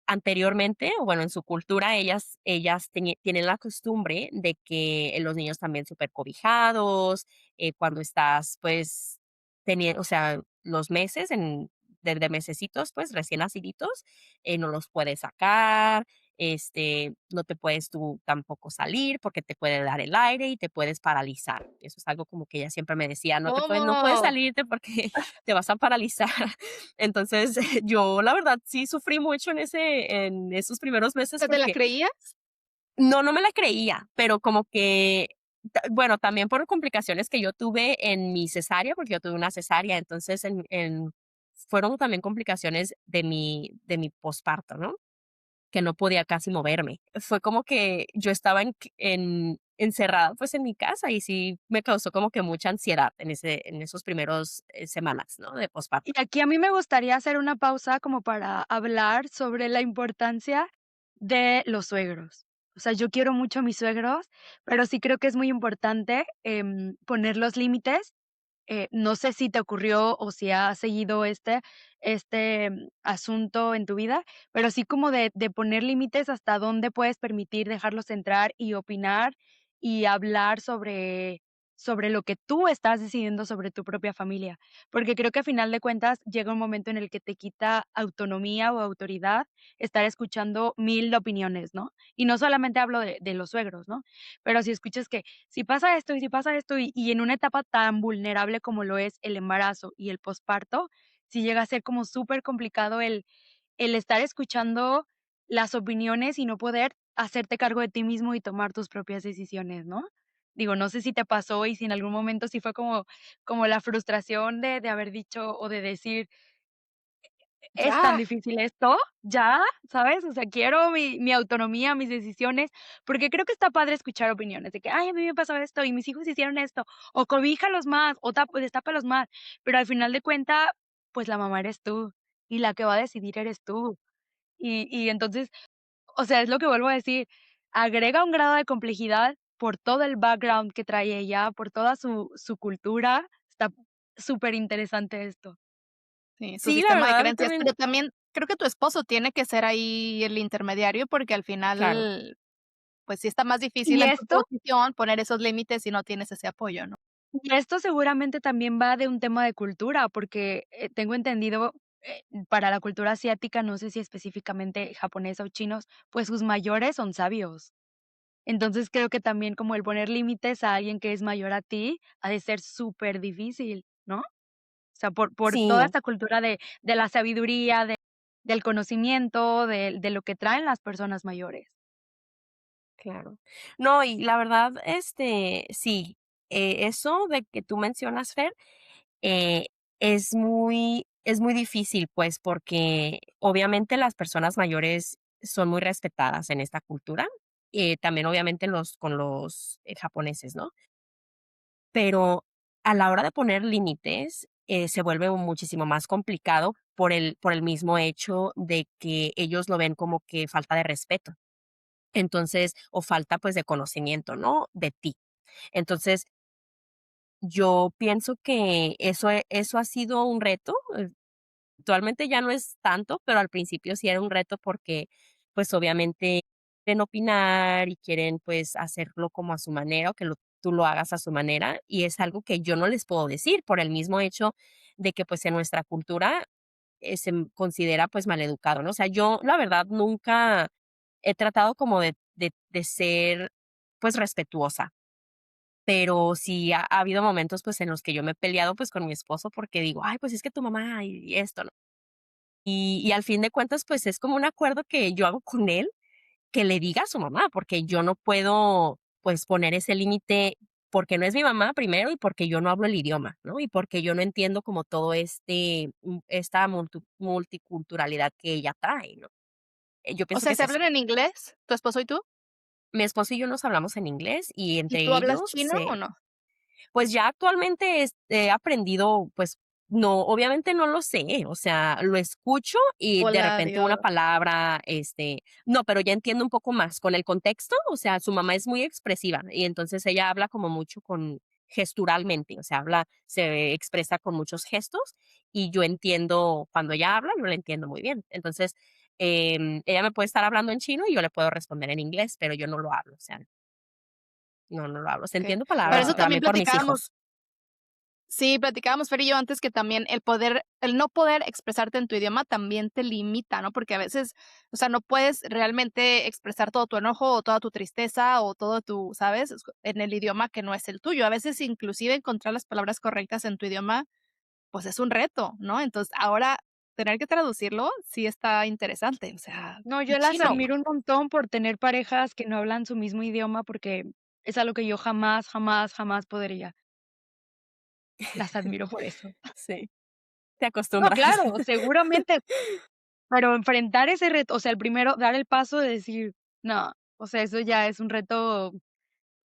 anteriormente, o bueno, en su cultura, ellas tienen la costumbre de que los niños también súper cobijados, cuando estás, pues, o sea, los meses desde mesecitos, pues, recién naciditos, no los puedes sacar, no te puedes tú tampoco salir porque te puede dar el aire y te puedes paralizar. Eso es algo como que ella siempre me decía: no puedes ¿Cómo? salirte porque te vas a paralizar". Entonces, yo la verdad sí sufrí mucho en esos primeros meses ¿Sea, te la porque creías? no me la creía, pero como que, bueno, también por complicaciones que yo tuve en mi cesárea, porque yo tuve una cesárea, entonces fueron también complicaciones de mi posparto, ¿no? Que no podía casi moverme. Fue como que yo estaba encerrada, pues, en mi casa, y sí me causó como que mucha ansiedad en esos primeros, semanas, ¿no?, de posparto. Y aquí a mí me gustaría hacer una pausa como para hablar sobre la importancia de los suegros. O sea, yo quiero mucho a mis suegros, pero sí creo que es muy importante, poner los límites. No sé si te ocurrió o si has seguido asunto en tu vida, pero sí como de poner límites hasta dónde puedes permitir dejarlos entrar y opinar y hablar sobre sobre lo que tú estás decidiendo sobre tu propia familia, porque creo que a final de cuentas llega un momento en el que te quita autonomía o autoridad estar escuchando 1000 opiniones, ¿no? Y no solamente hablo de los suegros, ¿no? Pero si escuchas que si pasa esto y si pasa esto y en una etapa tan vulnerable como lo es el embarazo y el posparto, sí llega a ser como súper complicado el estar escuchando las opiniones y no poder hacerte cargo de ti mismo y tomar tus propias decisiones, ¿no? Digo, no sé si te pasó y si en algún momento sí fue como la frustración de haber dicho o de decir: "Es tan Ya, difícil esto, ya", ¿sabes? O sea, quiero mi autonomía, mis decisiones, porque creo que está padre escuchar opiniones de que: "Ay, a mí me pasó esto y mis hijos hicieron esto", o cobíjalos más, o destápalos más, pero al final de cuenta, pues la mamá eres tú, y la que va a decidir eres tú. Y entonces, o sea, es lo que vuelvo a decir, agrega un grado de complejidad por todo el background que trae ella, por toda su cultura. Está súper interesante esto. sí, su Sí, la sistema de verdad, a mí creencias, también, pero también creo que tu esposo tiene que ser ahí el intermediario, porque al claro. final, pues, sí está más difícil Y en tu esto posición poner esos límites si no tienes ese apoyo, ¿no? y esto seguramente también va de un tema de cultura, porque, tengo entendido, para la cultura asiática, no sé si específicamente japonesa o chinos, pues sus mayores son sabios. Entonces, creo que también como el poner límites a alguien que es mayor a ti, ha de ser súper difícil, ¿no? O sea, por toda Sí, esta cultura de la sabiduría, del conocimiento, de lo que traen las personas mayores. claro. No, y la verdad, sí, eso de que tú mencionas, Fer, eh, es muy difícil, pues, porque obviamente las personas mayores son muy respetadas en esta cultura, también obviamente con los, japoneses, ¿no? Pero a la hora de poner límites, se vuelve muchísimo más complicado por el mismo hecho de que ellos lo ven como que falta de respeto. Entonces, o falta, pues, de conocimiento, ¿no?, de ti. Entonces, yo pienso que eso ha sido un reto, actualmente ya no es tanto, pero al principio sí era un reto porque, pues, obviamente quieren opinar y quieren, pues, hacerlo como a su manera o que tú lo hagas a su manera, y es algo que yo no les puedo decir por el mismo hecho de que, pues, en nuestra cultura, considera, pues, maleducado, ¿no? O sea, yo, la verdad, nunca he tratado como de ser, pues, respetuosa, pero sí ha habido momentos, pues, en los que yo me he peleado, pues, con mi esposo porque digo: "Ay, pues, es que tu mamá y esto", ¿no? Y al fin de cuentas, pues, es como un acuerdo que yo hago con él, que le diga a su mamá, porque yo no puedo, pues, poner ese límite, porque no es mi mamá primero, y porque yo no hablo el idioma, ¿no? Y porque yo no entiendo como todo esta multiculturalidad que ella trae, ¿no? Yo O pienso que sea, es ¿se eso. hablan en inglés, tu esposo y tú? Mi esposo y yo nos hablamos en inglés, y ¿Y entre tú hablas ellos chino o no? pues ya actualmente, he aprendido, pues, no, obviamente no lo sé, o sea, lo escucho y de Hola, repente una adiós. palabra, no, pero ya entiendo un poco más con el contexto, o sea, su mamá es muy expresiva y entonces ella habla como mucho gesturalmente, o sea, se expresa con muchos gestos y yo entiendo cuando ella habla, yo la entiendo muy bien. Entonces, ella me puede estar hablando en chino y yo le puedo responder en inglés, pero yo no lo hablo, o sea, no lo hablo. O sea, Okey. entiendo Pero palabras y eso también también por mis platicábamos. hijos. Sí, platicábamos Fer y yo antes que también el no poder expresarte en tu idioma también te limita, ¿no? Porque a veces, o sea, no puedes realmente expresar todo tu enojo o toda tu tristeza o todo tu, ¿sabes? En el idioma que no es el tuyo. A veces inclusive encontrar las palabras correctas en tu idioma, pues es un reto, ¿no? Entonces, ahora tener que traducirlo sí está interesante, o sea, No, y yo las chino. admiro un montón por tener parejas que no hablan su mismo idioma, porque es algo que yo jamás, jamás, jamás podría. Las admiro por eso. Sí, te No, acostumbras. claro, seguramente, pero enfrentar ese reto, o sea, el primero, dar el paso de decir: "No", o sea, eso ya es un reto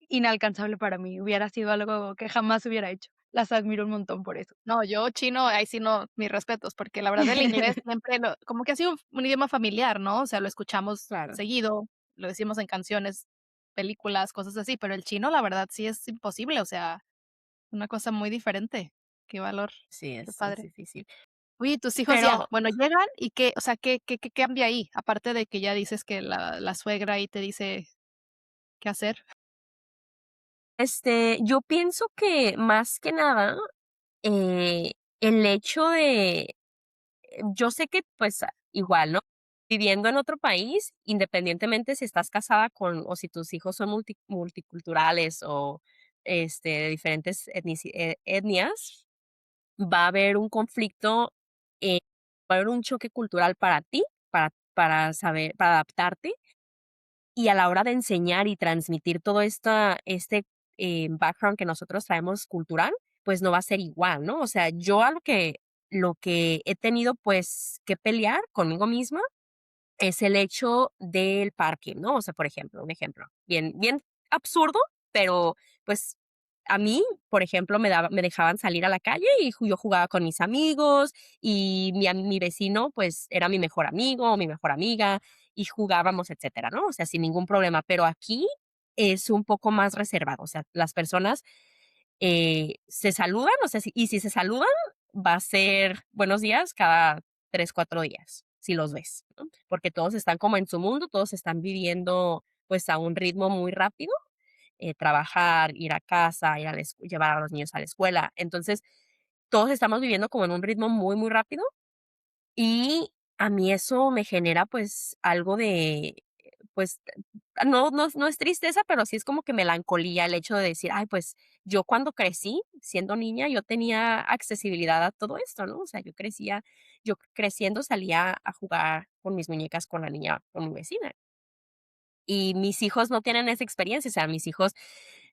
inalcanzable para mí, hubiera sido algo que jamás hubiera hecho. Las admiro un montón por eso. No, yo chino, ahí sí no, mis respetos, porque la verdad el inglés siempre como que ha sido un idioma familiar, ¿no? O sea, lo escuchamos Claro, seguido, lo decimos en canciones, películas, cosas así, pero el chino, la verdad, sí es imposible, o sea, una cosa muy diferente. Qué valor, sí, qué es padre. difícil. Oye, ¿y tus hijos ya, Pero, bueno, llegan y qué, o sea, qué cambia ahí? Aparte de que ya dices que la suegra ahí te dice qué hacer. Yo pienso que más que nada, el hecho de yo sé que, pues, igual, ¿no? Viviendo en otro país, independientemente si estás casada con o si tus hijos son multiculturales o, de diferentes etnias, va a haber un conflicto, va a haber un choque cultural para ti, para adaptarte, y a la hora de enseñar y transmitir todo background que nosotros traemos cultural, pues no va a ser igual, ¿no? O sea, yo a lo que he tenido, pues, que pelear conmigo misma es el hecho del parque, ¿no? O sea, por ejemplo, un ejemplo bien bien absurdo, pero, pues, a mí, por ejemplo, me dejaban salir a la calle y yo jugaba con mis amigos, y mi vecino, pues, era mi mejor amigo o mi mejor amiga, y jugábamos, etcétera, ¿no? O sea, sin ningún problema, pero aquí es un poco más reservado, o sea, las personas, se saludan, o sea, si se saludan, va a ser buenos días cada 3 4 días, si los ves, ¿no? Porque todos están como en su mundo, todos están viviendo, pues, a un ritmo muy rápido, trabajar, ir a casa, llevar a los niños a la escuela. Entonces, todos estamos viviendo como en un ritmo muy, muy rápido, y a mí eso me genera, pues, algo de, pues, no es tristeza, pero sí es como que melancolía el hecho de decir: "Ay, pues, yo cuando crecí, siendo niña, yo tenía accesibilidad a todo esto", ¿no? O sea, yo creciendo salía a jugar con mis muñecas con la niña, con mi vecina. Y mis hijos no tienen esa experiencia, o sea, mis hijos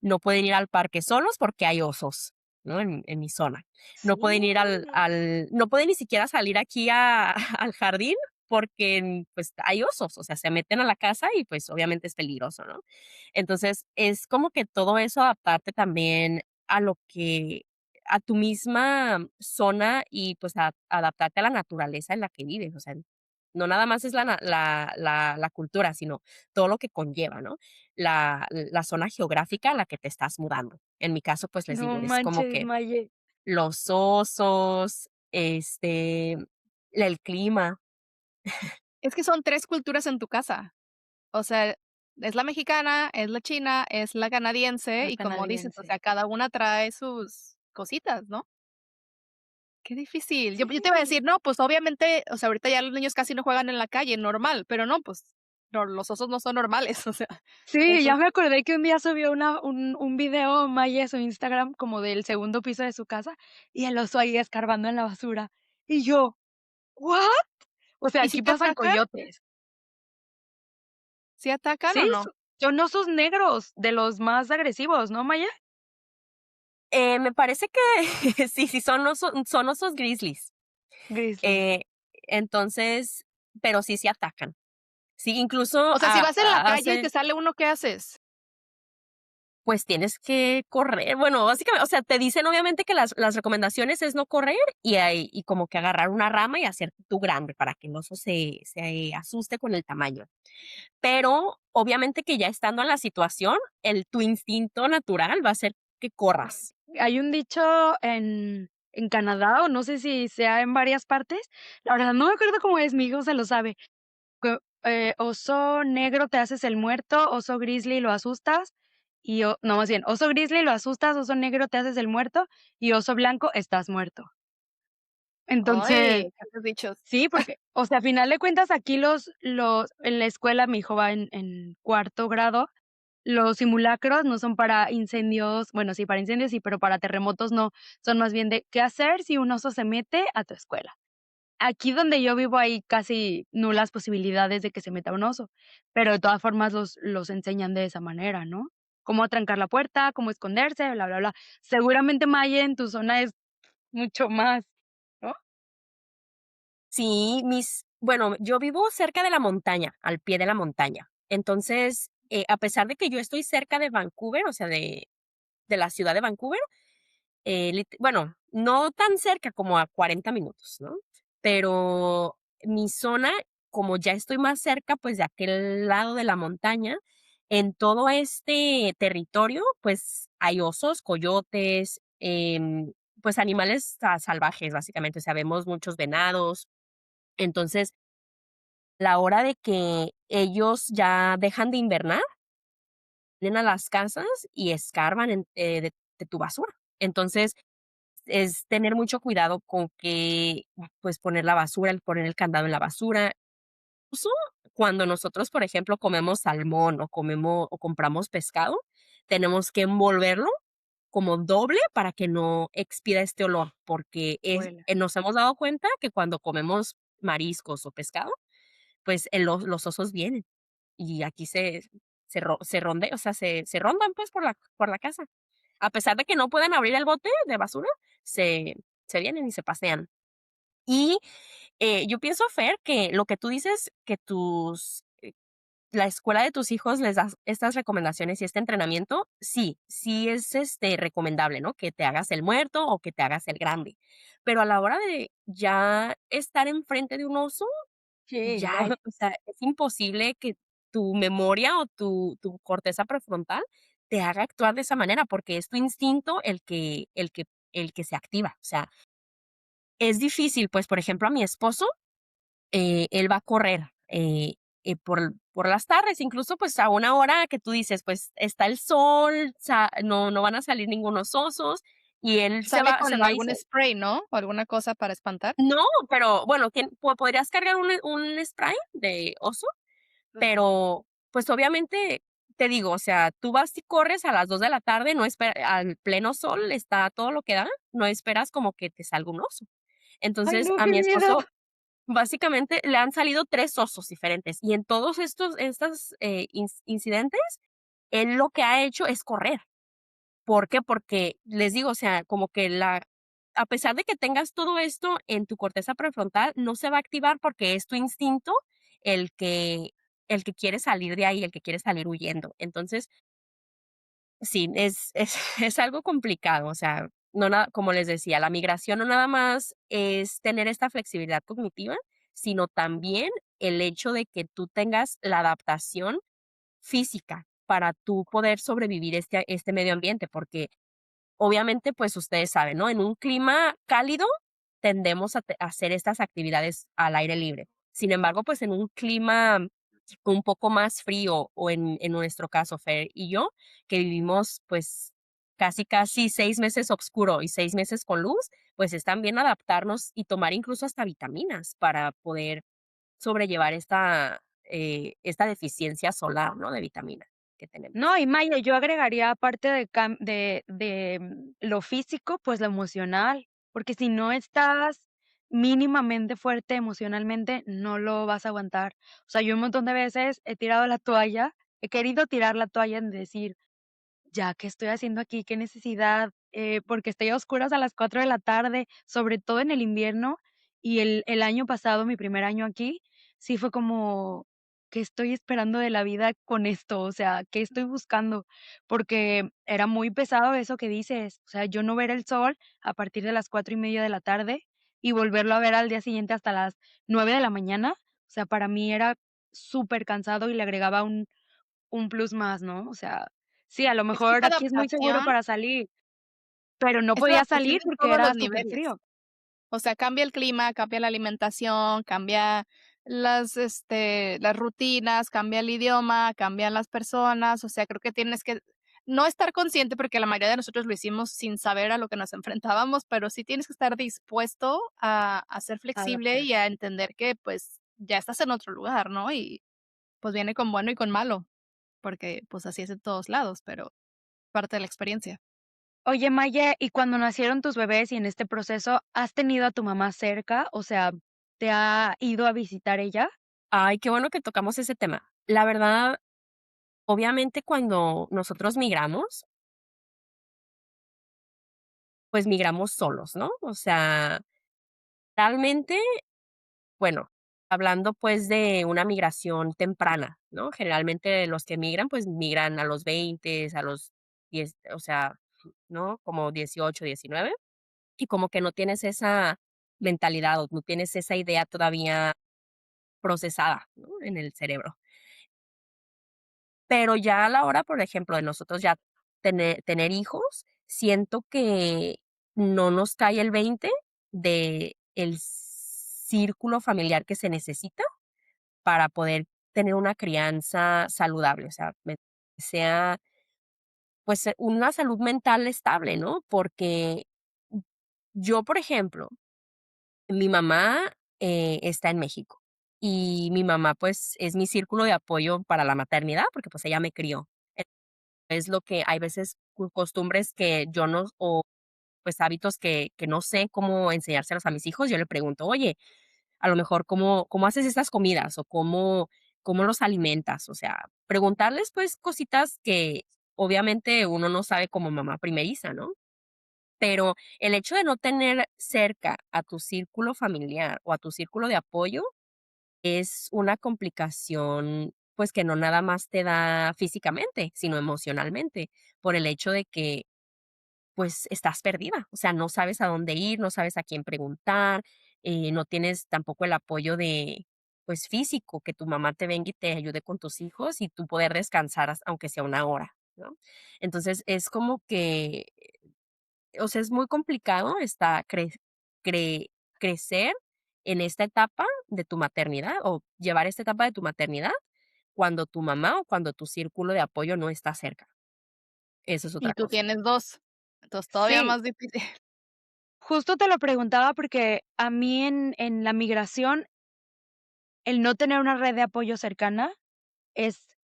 no pueden ir al parque solos porque hay osos, ¿no? En mi zona. No pueden ir Sí. no pueden ni siquiera salir aquí a al jardín porque, pues, hay osos, o sea, se meten a la casa y, pues, obviamente es peligroso, ¿no? Entonces, es como que todo eso adaptarte también a tu misma zona y, pues, adaptarte a la naturaleza en la que vives, o sea, no nada más es la cultura, sino todo lo que conlleva, ¿no? La zona geográfica a la que te estás mudando. En mi caso, pues, les No digo, es como manches, que Maye. los osos, el clima. Es que son 3 culturas en tu casa. O sea, es la mexicana, es la china, es la canadiense, La y como dices, o canadiense. sea, cada una trae sus cositas, ¿no? Qué difícil. Yo te iba a Sí. decir, no, pues, obviamente, o sea, ahorita ya los niños casi no juegan en la calle, normal, pero no, pues, no, los osos no son normales, o sea, Sí, eso ya me acordé que un día subió un video Maye a su Instagram como del segundo piso de su casa, y el oso ahí escarbando en la basura. Y yo, ¿what? O sea, ¿y si aquí te pasan atacan? coyotes. ¿Sí atacan Sí, o no? son osos negros, de los más agresivos, ¿no, Maya? Me parece que sí, son osos grizzlies. Grizzlies. Eh, entonces, pero sí, sí atacan. Sí, incluso O sea, si vas en la calle y te hacen sale uno, ¿qué haces? pues tienes que correr. Bueno, básicamente, o sea, te dicen obviamente que las recomendaciones es no correr y como que agarrar una rama y hacer tú grande para que el oso se asuste con el tamaño. Pero obviamente que ya estando en la situación, tu instinto natural va a ser que corras. Hay un dicho en Canadá, o no sé si sea en varias partes, la verdad no me acuerdo cómo es, mi hijo se lo sabe, oso negro te haces el muerto, oso grizzly lo asustas, no, más bien, oso grizzly lo asustas, oso negro te haces el muerto, y oso blanco estás muerto. Entonces, Ay, esos dichos. sí, porque, o sea, a final de cuentas, aquí en la escuela, mi hijo va en cuarto grado, los simulacros no son para incendios, bueno, sí, para incendios sí, pero para terremotos no, son más bien de qué hacer si un oso se mete a tu escuela. Aquí donde yo vivo hay casi nulas posibilidades de que se meta un oso, pero de todas formas los enseñan de esa manera, ¿no? Cómo trancar la puerta, cómo esconderse, bla, bla, bla. Seguramente, Maya, en tu zona es mucho más, ¿no? Sí, bueno, yo vivo cerca de la montaña, al pie de la montaña. Entonces, a pesar de que yo estoy cerca de Vancouver, o sea, de la ciudad de Vancouver, bueno, no tan cerca como a 40 minutos, ¿no? Pero mi zona, como ya estoy más cerca, pues de aquel lado de la montaña, en todo este territorio, pues hay osos, coyotes, pues animales salvajes, básicamente. O sea, vemos muchos venados. Entonces, la hora de que ellos ya dejan de invernar, vienen a las casas y escarban de tu basura. Entonces, es tener mucho cuidado con que, pues, poner la basura, el poner el candado en la basura. Incluso cuando nosotros, por ejemplo, comemos salmón o compramos pescado, tenemos que envolverlo como doble para que no expida este olor, porque Huela. nos hemos dado cuenta que cuando comemos mariscos o pescado, pues, los osos vienen y aquí se ronde o sea, se rondan, pues, por la casa. A pesar de que no pueden abrir el bote de basura, se se vienen y se pasean. Y, yo pienso, Fer, que lo que tú dices, que la escuela de tus hijos les das estas recomendaciones y este entrenamiento, sí, sí es, recomendable, ¿no? Que te hagas el muerto o que te hagas el grande. Pero a la hora de ya estar enfrente de un oso, Sí, ya, no. o sea, es imposible que tu memoria o tu corteza prefrontal te haga actuar de esa manera, porque es tu instinto el que se activa. O sea, es difícil, pues, por ejemplo, a mi esposo, él va a correr, por las tardes, incluso, pues, a una hora que tú dices, pues, está el sol, no van a salir ningunos osos, y él se Sale va se con va y algún spray, ¿no? O alguna cosa para espantar. no, pero bueno, podrías cargar un spray de oso, Ajá. pero, pues, obviamente, te digo, o sea, tú vas y corres a las 2 de la tarde, no al pleno sol, está todo lo que da, no esperas como que te salga un oso. Ay, Entonces, no, a qué mi miedo. esposo, básicamente, le han salido 3 osos diferentes, y en todos estos incidentes, él lo que ha hecho es correr. ¿Por qué? Porque les digo, o sea, como que a pesar de que tengas todo esto en tu corteza prefrontal, no se va a activar porque es tu instinto el que el que quiere salir de ahí, el que quiere salir huyendo. Entonces, sí, es es algo complicado, o sea, no nada como les decía, la migración no nada más es tener esta flexibilidad cognitiva, sino también el hecho de que tú tengas la adaptación física para tú poder sobrevivir este medio ambiente, porque obviamente, pues, ustedes saben, ¿no? En un clima cálido tendemos a hacer estas actividades al aire libre. Sin embargo, pues, en un clima un poco más frío, o en nuestro caso, Fer y yo, que vivimos, pues, casi 6 meses oscuro y 6 meses con luz, pues, es también adaptarnos y tomar incluso hasta vitaminas para poder sobrellevar esta deficiencia solar, ¿no? De vitamina que tenemos. No, y Maya, yo agregaría aparte lo físico, pues, lo emocional, porque si no estás mínimamente fuerte emocionalmente, no lo vas a aguantar. O sea, yo un montón de veces he tirado la toalla, he querido tirar la toalla en decir: ya, ¿qué estoy haciendo aquí? ¿Qué necesidad? Porque estoy a oscuras a las 4 de la tarde, sobre todo en el invierno. Y el año pasado, mi primer año aquí, sí fue como, ¿qué estoy esperando de la vida con esto? O sea, ¿qué estoy buscando? Porque era muy pesado eso que dices, o sea, yo no ver el sol a partir de las 4:30 de la tarde y volverlo a ver al día siguiente hasta las 9 de la mañana. O sea, para mí era súper cansado y le agregaba un plus más, ¿no? O sea, sí, a lo Es que mejor aquí es muy seguro para salir, pero no es podía adaptación salir en porque todos era los súper niveles. frío. O sea, cambia el clima, cambia la alimentación, cambia las rutinas, cambia el idioma, cambian las personas. O sea, creo que tienes que no estar consciente, porque la mayoría de nosotros lo hicimos sin saber a lo que nos enfrentábamos, pero sí tienes que estar dispuesto a ser flexible y Adaptarte. a entender que, pues, ya estás en otro lugar, ¿no? Y, pues, viene con bueno y con malo, porque, pues, así es en todos lados, pero parte de la experiencia. Oye, Maye, y cuando nacieron tus bebés y en este proceso, ¿has tenido a tu mamá cerca? O sea, ¿te ha ido a visitar ella? Ay, qué bueno que tocamos ese tema. La verdad, obviamente, cuando nosotros migramos, pues migramos solos, ¿no? O sea, realmente, bueno, hablando pues de una migración temprana, ¿no? Generalmente los que migran, pues migran a los 20, a los 10, o sea, ¿no? Como 18, 19, y como que no tienes esa mentalidad o no tienes esa idea todavía procesada, ¿no? En el cerebro. Pero ya a la hora, por ejemplo, de nosotros ya tener hijos, siento que no nos cae el 20 de el círculo familiar que se necesita para poder tener una crianza saludable, o sea, sea pues, una salud mental estable, ¿no? Porque yo, por ejemplo, mi mamá, está en México, y mi mamá, pues, es mi círculo de apoyo para la maternidad, porque, pues, ella me crió. Es lo que hay veces costumbres que yo no o, pues, hábitos que no sé cómo enseñárselos a mis hijos, yo le pregunto: "Oye, a lo mejor, ¿cómo haces estas comidas? O, ¿cómo los alimentas?". O sea, preguntarles, pues, cositas que obviamente uno no sabe como mamá primeriza, ¿no? Pero el hecho de no tener cerca a tu círculo familiar o a tu círculo de apoyo es una complicación, pues, que no nada más te da físicamente, sino emocionalmente, por el hecho de que, pues, estás perdida, o sea, no sabes a dónde ir, no sabes a quién preguntar, no tienes tampoco el apoyo de, pues, físico, que tu mamá te venga y te ayude con tus hijos y tú poder descansar aunque sea una hora, ¿no? Entonces, es como que, o sea, es muy complicado cre crecer en esta etapa de tu maternidad o llevar esta etapa de tu maternidad cuando tu mamá o cuando tu círculo de apoyo no está cerca. Eso es Y otra tú cosa. tienes 2, entonces todavía Sí, más difícil. justo te lo preguntaba porque a mí en la migración, el no tener una red de apoyo cercana es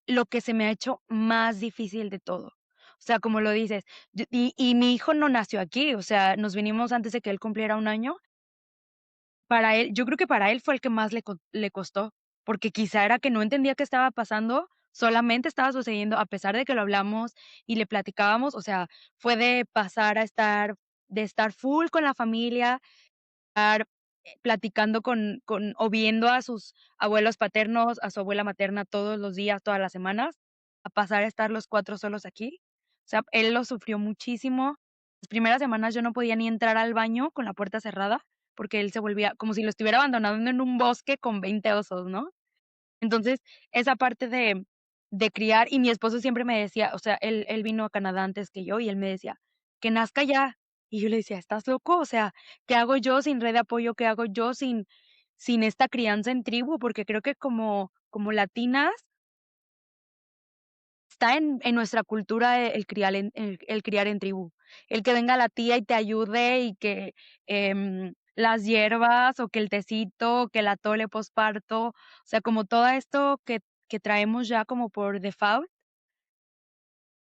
lo que se me ha hecho más difícil de todo. O sea, como lo dices, y mi hijo no nació aquí, o sea, nos vinimos antes de que él cumpliera 1 año. Para él, yo creo que para él fue el que más le costó, porque quizá era que no entendía qué estaba pasando, solamente estaba sucediendo a pesar de que lo hablamos y le platicábamos, o sea, fue de estar full con la familia, estar, platicando con o viendo a sus abuelos paternos, a su abuela materna todos los días, todas las semanas, a pasar a estar los 4 solos aquí. O sea, él lo sufrió muchísimo. Las primeras semanas yo no podía ni entrar al baño con la puerta cerrada, porque él se volvía como si lo estuviera abandonando en un bosque con 20 osos, ¿no? Entonces, esa parte de criar y mi esposo siempre me decía, o sea, él vino a Canadá antes que yo, y él me decía: "Que nazca ya". Y yo le decía: "¿Estás loco? O sea, ¿qué hago yo sin red de apoyo? ¿Qué hago yo sin esta crianza en tribu?". Porque creo que como latinas está en nuestra cultura el criar en tribu. El que venga la tía y te ayude y que, las hierbas o que el tecito, que el atole posparto, o sea, como todo esto que traemos ya como por default,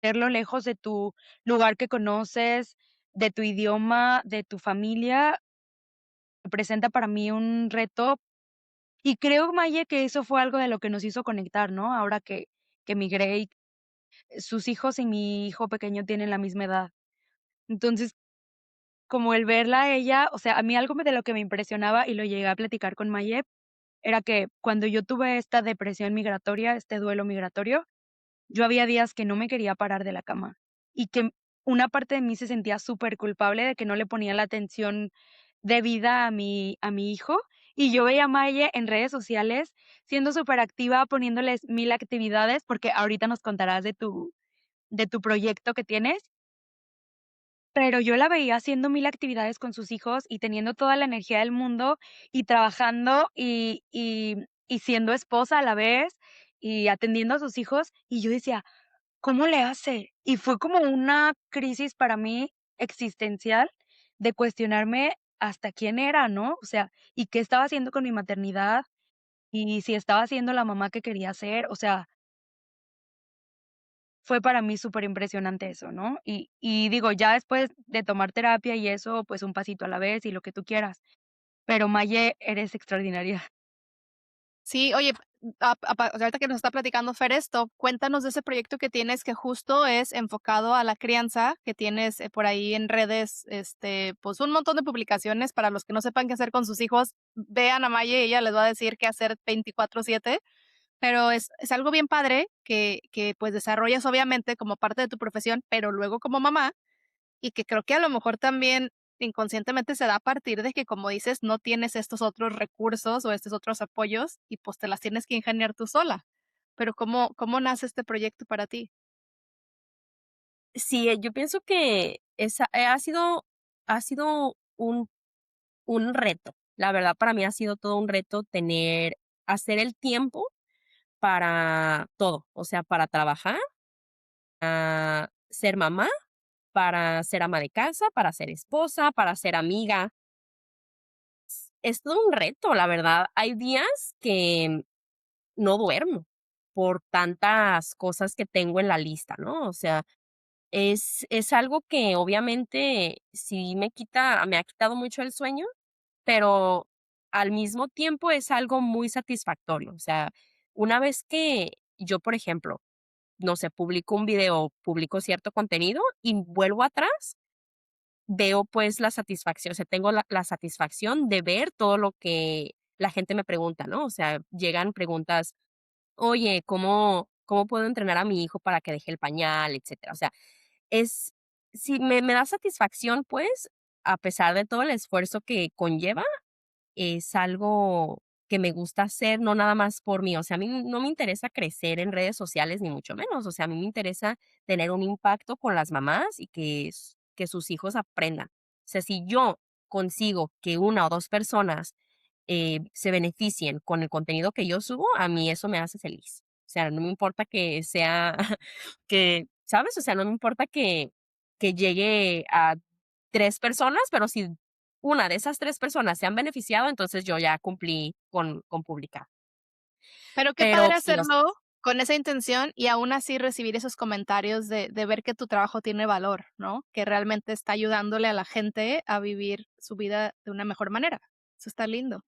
hacerlo lejos de tu lugar que conoces, de tu idioma, de tu familia, representa para mí un reto. Y creo, Maye, que eso fue algo de lo que nos hizo conectar, ¿no? Ahora que migré y sus hijos y mi hijo pequeño tienen la misma edad. Entonces, como el verla a ella, o sea, a mí algo de lo que me impresionaba, y lo llegué a platicar con Mayep, era que cuando yo tuve esta depresión migratoria, este duelo migratorio, yo había días que no me quería parar de la cama, y que una parte de mí se sentía súper culpable de que no le ponía la atención debida a mi hijo, y yo veía a Maye en redes sociales siendo súper activa, poniéndoles 1000 actividades, porque ahorita nos contarás de tu proyecto que tienes. Pero yo la veía haciendo 1000 actividades con sus hijos y teniendo toda la energía del mundo y trabajando y siendo esposa a la vez y atendiendo a sus hijos, y yo decía: "¿Cómo le hace?". Y fue como una crisis para mí existencial de cuestionarme hasta quién era, ¿no? O sea, y qué estaba haciendo con mi maternidad, y si estaba siendo la mamá que quería ser, o sea, fue para mí superimpresionante eso, ¿no? Y digo, ya después de tomar terapia y eso, pues un pasito a la vez y lo que tú quieras. Pero Maye, eres extraordinaria. Sí, oye, o sea, ahorita que nos está platicando Fer esto, cuéntanos de ese proyecto que tienes que justo es enfocado a la crianza, que tienes, por ahí en redes, pues, un montón de publicaciones para los que no sepan qué hacer con sus hijos, vean a Maye, ella les va a decir qué hacer 24/7, pero es algo bien padre que, pues, desarrollas obviamente como parte de tu profesión, pero luego como mamá, y que creo que a lo mejor también inconscientemente se da a partir de que, como dices, no tienes estos otros recursos o estos otros apoyos y, pues, te las tienes que ingeniar tú sola. Pero, ¿cómo nace este proyecto para ti? Sí, yo pienso que ha sido un reto. La verdad, para mí ha sido todo un reto hacer el tiempo para todo, o sea, para trabajar, ser mamá, para ser ama de casa, para ser esposa, para ser amiga. Es todo un reto, la verdad. Hay días que no duermo por tantas cosas que tengo en la lista, ¿no? O sea, es algo que obviamente sí me ha quitado mucho el sueño, pero al mismo tiempo es algo muy satisfactorio. O sea, una vez que yo, por ejemplo, no sé, publico un video, publico cierto contenido y vuelvo atrás, veo pues la satisfacción, o sea, tengo la satisfacción de ver todo lo que la gente me pregunta, ¿no? O sea, llegan preguntas: "Oye, ¿cómo puedo entrenar a mi hijo para que deje el pañal?", etcétera. O sea, es sí me da satisfacción, pues, a pesar de todo el esfuerzo que conlleva, es algo que me gusta hacer, no nada más por mí. O sea, a mí no me interesa crecer en redes sociales, ni mucho menos. O sea, a mí me interesa tener un impacto con las mamás y que sus hijos aprendan. O sea, si yo consigo que una o 2 personas, se beneficien con el contenido que yo subo, a mí eso me hace feliz. O sea, no me importa que sea que, ¿sabes? O sea, no me importa que llegue a 3 personas, pero si una de esas 3 personas se han beneficiado, entonces yo ya cumplí con publicar. Pero qué Pero padre sí, o hacerlo con esa intención y aún así recibir esos comentarios de ver que tu trabajo tiene valor, ¿no? Que realmente está ayudándole a la gente a vivir su vida de una mejor manera. Eso está lindo.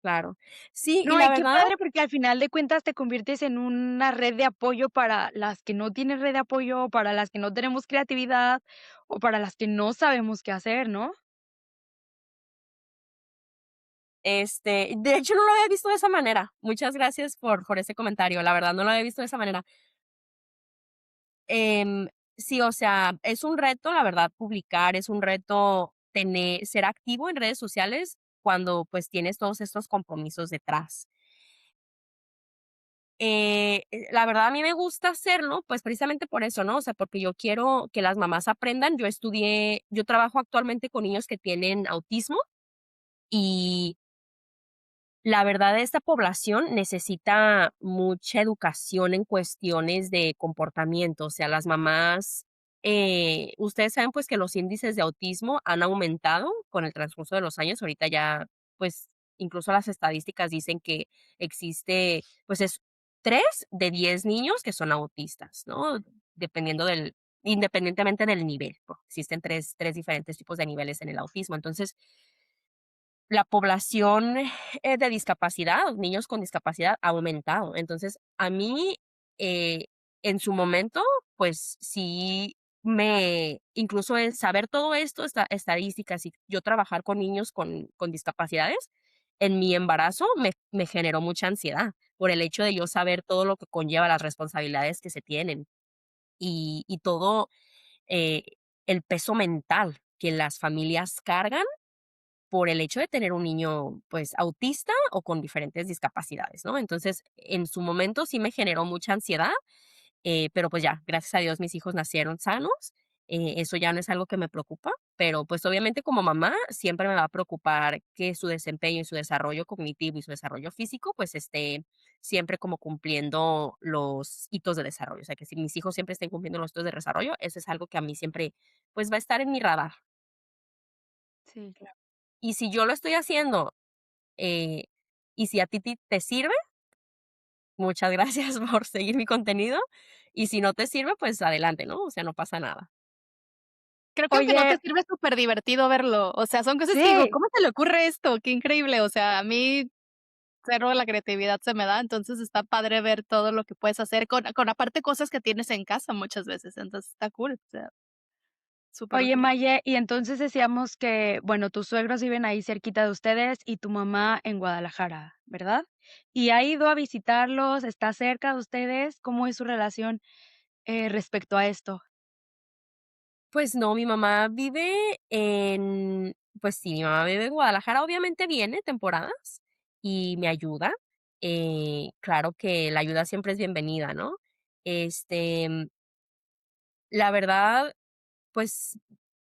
claro. Sí, y No, la y qué verdad, padre, porque al final de cuentas te conviertes en una red de apoyo para las que no tienen red de apoyo, para las que no tenemos creatividad, o para las que no sabemos qué hacer, ¿no? de hecho, no lo había visto de esa manera. Muchas gracias por ese comentario. La verdad, no lo había visto de esa manera. Em, sí, o sea, es un reto, la verdad, publicar, es un reto ser activo en redes sociales cuando, pues, tienes todos estos compromisos detrás. La verdad, a mí me gusta hacerlo, pues, precisamente por eso, ¿no? O sea, porque yo quiero que las mamás aprendan. Yo trabajo actualmente con niños que tienen autismo y la verdad, esta población necesita mucha educación en cuestiones de comportamiento, o sea, las mamás, ustedes saben, pues, que los índices de autismo han aumentado con el transcurso de los años. Ahorita ya, pues, incluso las estadísticas dicen que existe, pues, es 3 de 10 niños que son autistas, ¿no? Dependiendo independientemente del nivel, porque existen tres diferentes tipos de niveles en el autismo. Entonces, la población, de discapacidad, niños con discapacidad, ha aumentado. Entonces, a mí, eh, en su momento, pues sí incluso el saber todo esto, estadísticas y yo trabajar con niños con discapacidades, en mi embarazo me generó mucha ansiedad, por el hecho de yo saber todo lo que conlleva las responsabilidades que se tienen y todo, eh, el peso mental que las familias cargan por el hecho de tener un niño, pues, autista o con diferentes discapacidades, ¿no? Entonces, en su momento sí me generó mucha ansiedad, pero, pues, ya, gracias a Dios mis hijos nacieron sanos, eso ya no es algo que me preocupa, pero, pues, obviamente como mamá siempre me va a preocupar que su desempeño y su desarrollo cognitivo y su desarrollo físico, pues, esté siempre como cumpliendo los hitos de desarrollo. O sea, que si mis hijos siempre estén cumpliendo los hitos de desarrollo, eso es algo que a mí siempre, pues, va a estar en mi radar. Sí, claro. Y si yo lo estoy haciendo Eh, y si a ti te sirve, muchas gracias por seguir mi contenido, y si no te sirve, pues adelante, ¿no? O sea, no pasa nada. Creo que aunque no te Oye, sirve, es súper divertido verlo. O sea, son cosas que digo: sí, "¿Cómo se le ocurre esto? Qué increíble". O sea, a mí cero la creatividad se me da, entonces está padre ver todo lo que puedes hacer con aparte cosas que tienes en casa muchas veces, entonces está cool, o sea, oye, superútil. Maye, y entonces decíamos que, bueno, tus suegros viven ahí cerquita de ustedes y tu mamá en Guadalajara, ¿verdad? ¿Y ha ido a visitarlos? ¿Está cerca de ustedes? ¿Cómo es su relación, respecto a esto? Pues no, mi mamá vive pues sí, mi mamá vive en Guadalajara, obviamente viene temporadas y me ayuda. Claro que la ayuda siempre es bienvenida, ¿no? Este, la verdad, pues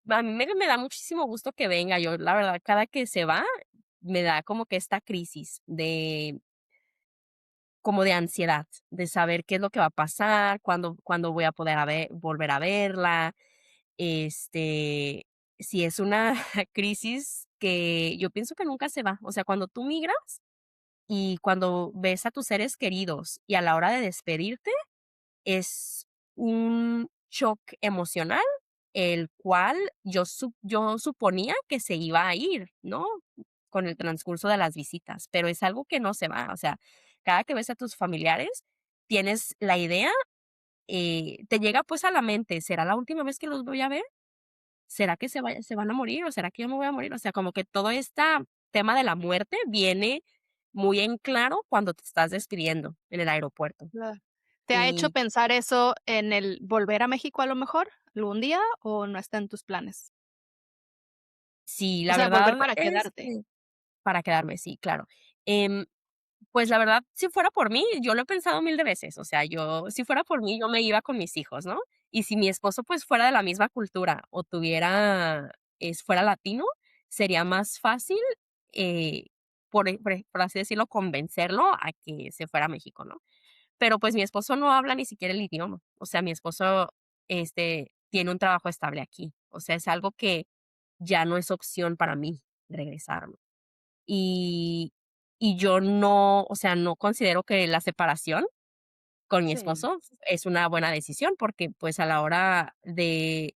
a mí me da muchísimo gusto que venga. Yo, la verdad, cada que se va, me da como que esta crisis como de ansiedad, de saber qué es lo que va a pasar, cuándo voy a poder volver a verla, este, si es una crisis que yo pienso que nunca se va. O sea, cuando tú migras y cuando ves a tus seres queridos y a la hora de despedirte, es un shock emocional, el cual yo suponía que se iba a ir, ¿no? Con el transcurso de las visitas, pero es algo que no se va. O sea, cada que ves a tus familiares, tienes la idea, te llega, pues, a la mente, ¿será la última vez que los voy a ver? ¿Será que se van a morir, o será que yo me voy a morir? O sea, como que todo este tema de la muerte viene muy en claro cuando te estás despidiendo en el aeropuerto. Claro. ¿Te ha hecho Y pensar eso en el volver a México a lo mejor, algún día, o no está en tus planes? sí, O la sea, volver verdad, para quedarte. para quedarme, sí, claro. Em, pues, la verdad, si fuera por mí, yo lo he pensado mil de veces. O sea, si fuera por mí, yo me iba con mis hijos, ¿no? Y si mi esposo, pues, fuera de la misma cultura o fuera latino, sería más fácil, eh, por así decirlo, convencerlo a que se fuera a México, ¿no? Pero, pues, mi esposo no habla ni siquiera el idioma. O sea, mi esposo, tiene un trabajo estable aquí. O sea, es algo que ya no es opción para mí regresarme. Y y yo no, o sea, no considero que la separación con mi Sí. esposo es una buena decisión, porque, pues, a la hora de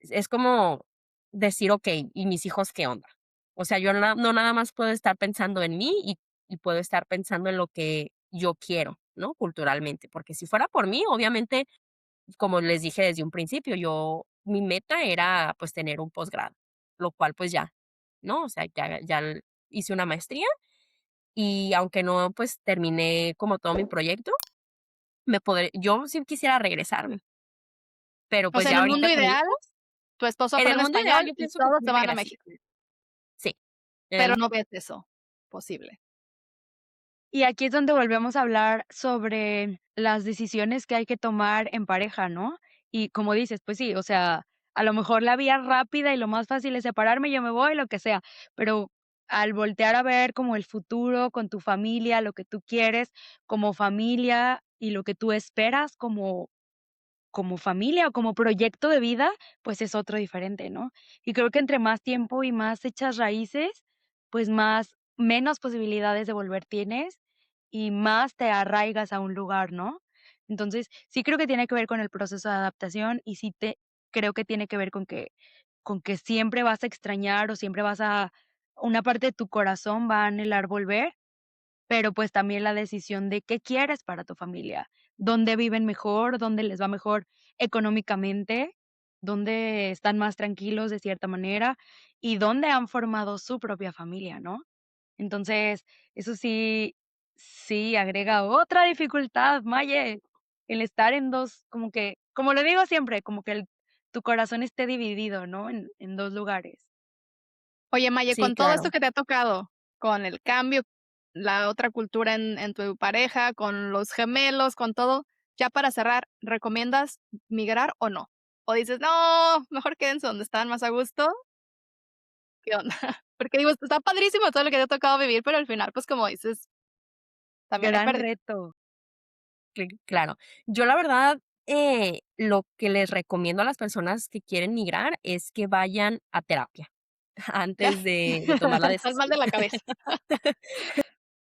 es como decir: "Okey, ¿y mis hijos qué onda?". O sea, yo no nada más puedo estar pensando en mí y puedo estar pensando en lo que yo quiero, ¿no? Culturalmente, porque si fuera por mí, obviamente, como les dije desde un principio, mi meta era, pues, tener un posgrado, lo cual, pues, ya, ¿no? O sea, hice una maestría y aunque no, pues, terminé como todo mi proyecto, yo sí quisiera regresarme, pero, O pues, sea, en ya el ahorita mundo con ideal, hijos, tu esposo en el aprende mundo ideal español yo y pienso que todos sí se van a regresaría. México, Sí, en pero el no ves eso posible. Y aquí es donde volvemos a hablar sobre las decisiones que hay que tomar en pareja, ¿no? Y como dices, pues sí, o sea, a lo mejor la vía rápida y lo más fácil es separarme, yo me voy, lo que sea, pero al voltear a ver como el futuro con tu familia, lo que tú quieres como familia y lo que tú esperas como familia o como proyecto de vida, pues es otro diferente, ¿no? Y creo que entre más tiempo y más echas raíces, pues menos posibilidades de volver tienes y más te arraigas a un lugar, ¿no? Entonces, sí creo que tiene que ver con el proceso de adaptación y creo que tiene que ver con que siempre vas a extrañar o siempre una parte de tu corazón va a anhelar volver, pero, pues, también la decisión de qué quieres para tu familia, dónde viven mejor, dónde les va mejor económicamente, dónde están más tranquilos de cierta manera y dónde han formado su propia familia, ¿no? Entonces, eso sí agrega otra dificultad, Maye, el estar en 2 como que, como lo digo siempre, como que tu corazón esté dividido, ¿no? En 2 lugares. Oye, Maye, sí, con todo esto claro. que te ha tocado, con el cambio, la otra cultura en tu pareja, con los gemelos, con todo, ya para cerrar, ¿recomiendas migrar o no? O dices: "No, mejor quédense donde están más a gusto", ¿qué onda? Porque digo, está padrísimo todo lo que te ha tocado vivir, pero al final, pues, como dices, también hay Gran pérdidas. reto. Claro. Yo la verdad, lo que les recomiendo a las personas que quieren migrar es que vayan a terapia antes de tomar la Estás mal de decisión. la cabeza,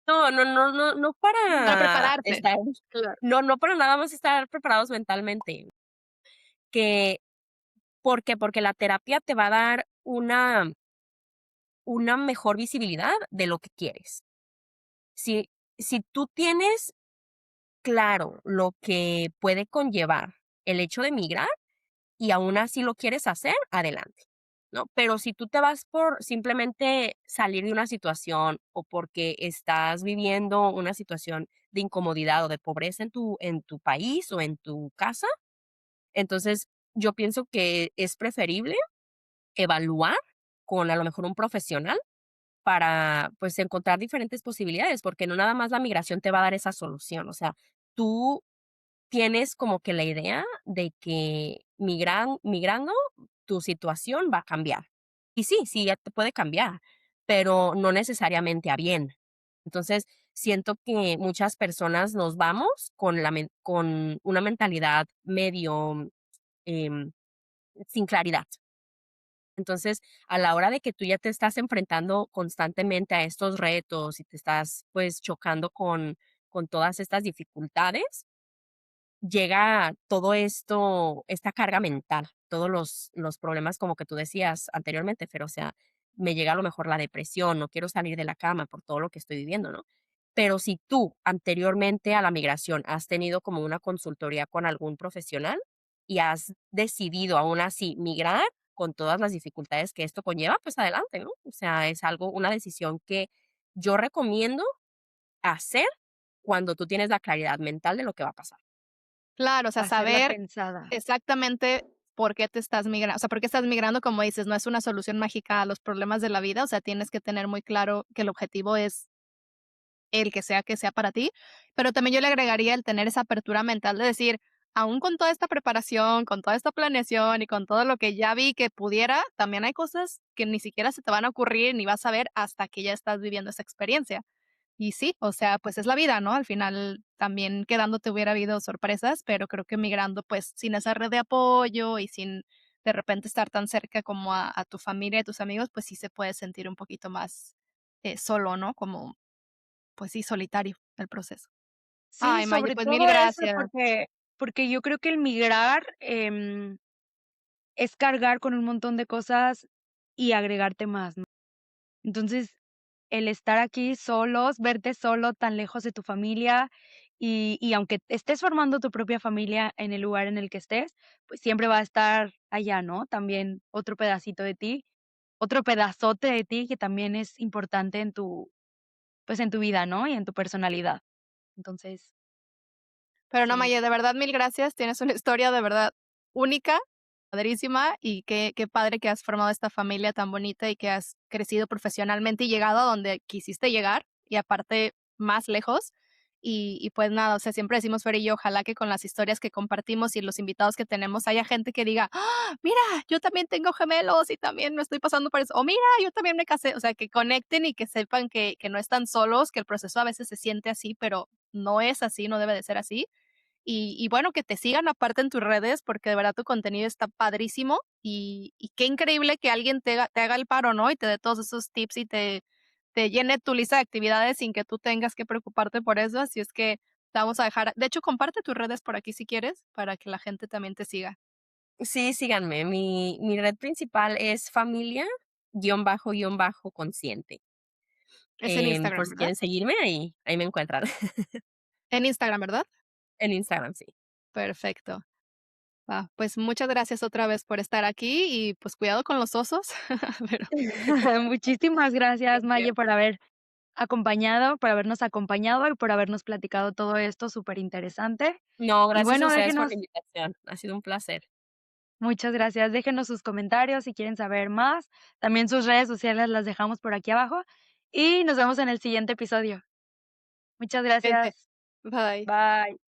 No para para prepararte. estar Claro. no para nada más estar preparados mentalmente, que ¿por qué? Porque la terapia te va a dar una mejor visibilidad de lo que quieres. Si tú tienes claro lo que puede conllevar el hecho de migrar y aún así lo quieres hacer, adelante, ¿no? Pero si tú te vas por simplemente salir de una situación o porque estás viviendo una situación de incomodidad o de pobreza en tu país o en tu casa, entonces yo pienso que es preferible evaluar con a lo mejor un profesional para, pues, encontrar diferentes posibilidades, porque no nada más la migración te va a dar esa solución. O sea, tú tienes como que la idea de que migrando, tu situación va a cambiar. Y sí, sí, ya te puede cambiar, pero no necesariamente a bien. Entonces, siento que muchas personas nos vamos con una mentalidad medio, em, sin claridad. Entonces, a la hora de que tú ya te estás enfrentando constantemente a estos retos y te estás, pues, chocando con todas estas dificultades, llega todo esto, esta carga mental, todos los problemas, como que tú decías anteriormente, pero, o sea, me llega a lo mejor la depresión, no quiero salir de la cama por todo lo que estoy viviendo, ¿no? Pero si tú anteriormente a la migración has tenido como una consultoría con algún profesional y has decidido aún así migrar con todas las dificultades que esto conlleva, pues adelante, ¿no? O sea, es algo, una decisión que yo recomiendo hacer cuando tú tienes la claridad mental de lo que va a pasar. Claro, o sea, Hacerla saber pensada. exactamente por qué te estás migrando, o sea, por qué estás migrando, como dices, no es una solución mágica a los problemas de la vida, o sea, tienes que tener muy claro que el objetivo es el que sea para ti, pero también yo le agregaría el tener esa apertura mental de decir, aún con toda esta preparación, con toda esta planeación y con todo lo que ya vi que pudiera, también hay cosas que ni siquiera se te van a ocurrir ni vas a ver hasta que ya estás viviendo esa experiencia. Y sí, o sea, pues es la vida, ¿no? Al final también quedándote hubiera habido sorpresas, pero creo que migrando, pues sin esa red de apoyo y sin de repente estar tan cerca como a tu familia y tus amigos, pues sí se puede sentir un poquito más solo, ¿no? Como, pues sí, solitario el proceso. Sí, Ay, Maye, sobre pues mil todo eso, gracias. porque yo creo que el migrar, es cargar con un montón de cosas y agregarte más, ¿no? Entonces, el estar aquí solos, verte solo tan lejos de tu familia y aunque estés formando tu propia familia en el lugar en el que estés, pues siempre va a estar allá, ¿no? También otro pedacito de ti, otro pedazote de ti que también es importante en tu, pues, en tu vida, ¿no? Y en tu personalidad. Entonces, Pero no, sí. Maye, de verdad, mil gracias. Tienes una historia de verdad única, padrísima, y qué padre que has formado esta familia tan bonita y que has crecido profesionalmente y llegado a donde quisiste llegar, y aparte más lejos. Y pues nada, o sea, siempre decimos Fer y yo, ojalá que con las historias que compartimos y los invitados que tenemos haya gente que diga: "¡Ah! Mira, yo también tengo gemelos y también me estoy pasando por eso", o mira, yo también me casé, o sea, que conecten y que sepan que no están solos, que el proceso a veces se siente así, pero no es así, no debe de ser así. Y bueno, que te sigan aparte en tus redes, porque de verdad tu contenido está padrísimo, y qué increíble que alguien te haga el paro, ¿no? Y te dé todos esos tips y te llene tu lista de actividades sin que tú tengas que preocuparte por eso, así es que te vamos a dejar de hecho, comparte tus redes por aquí si quieres, para que la gente también te siga. Sí, síganme. Mi red principal es familia, guión bajo, consciente. Es en Por Instagram, si ¿verdad? quieren seguirme, ahí me encuentran. En Instagram, ¿verdad? En Instagram, sí. Perfecto. Va, pues muchas gracias otra vez por estar aquí y, pues, cuidado con los osos, pero Muchísimas gracias, es Maye, cierto. por habernos acompañado y por habernos platicado todo esto súper interesante. No, Y gracias a bueno, ustedes por la déjenos invitación. Ha sido un placer. muchas gracias, déjenos sus comentarios si quieren saber más. También sus redes sociales las dejamos por aquí abajo y nos vemos en el siguiente episodio. Muchas Cuídense. gracias. Bye. Bye.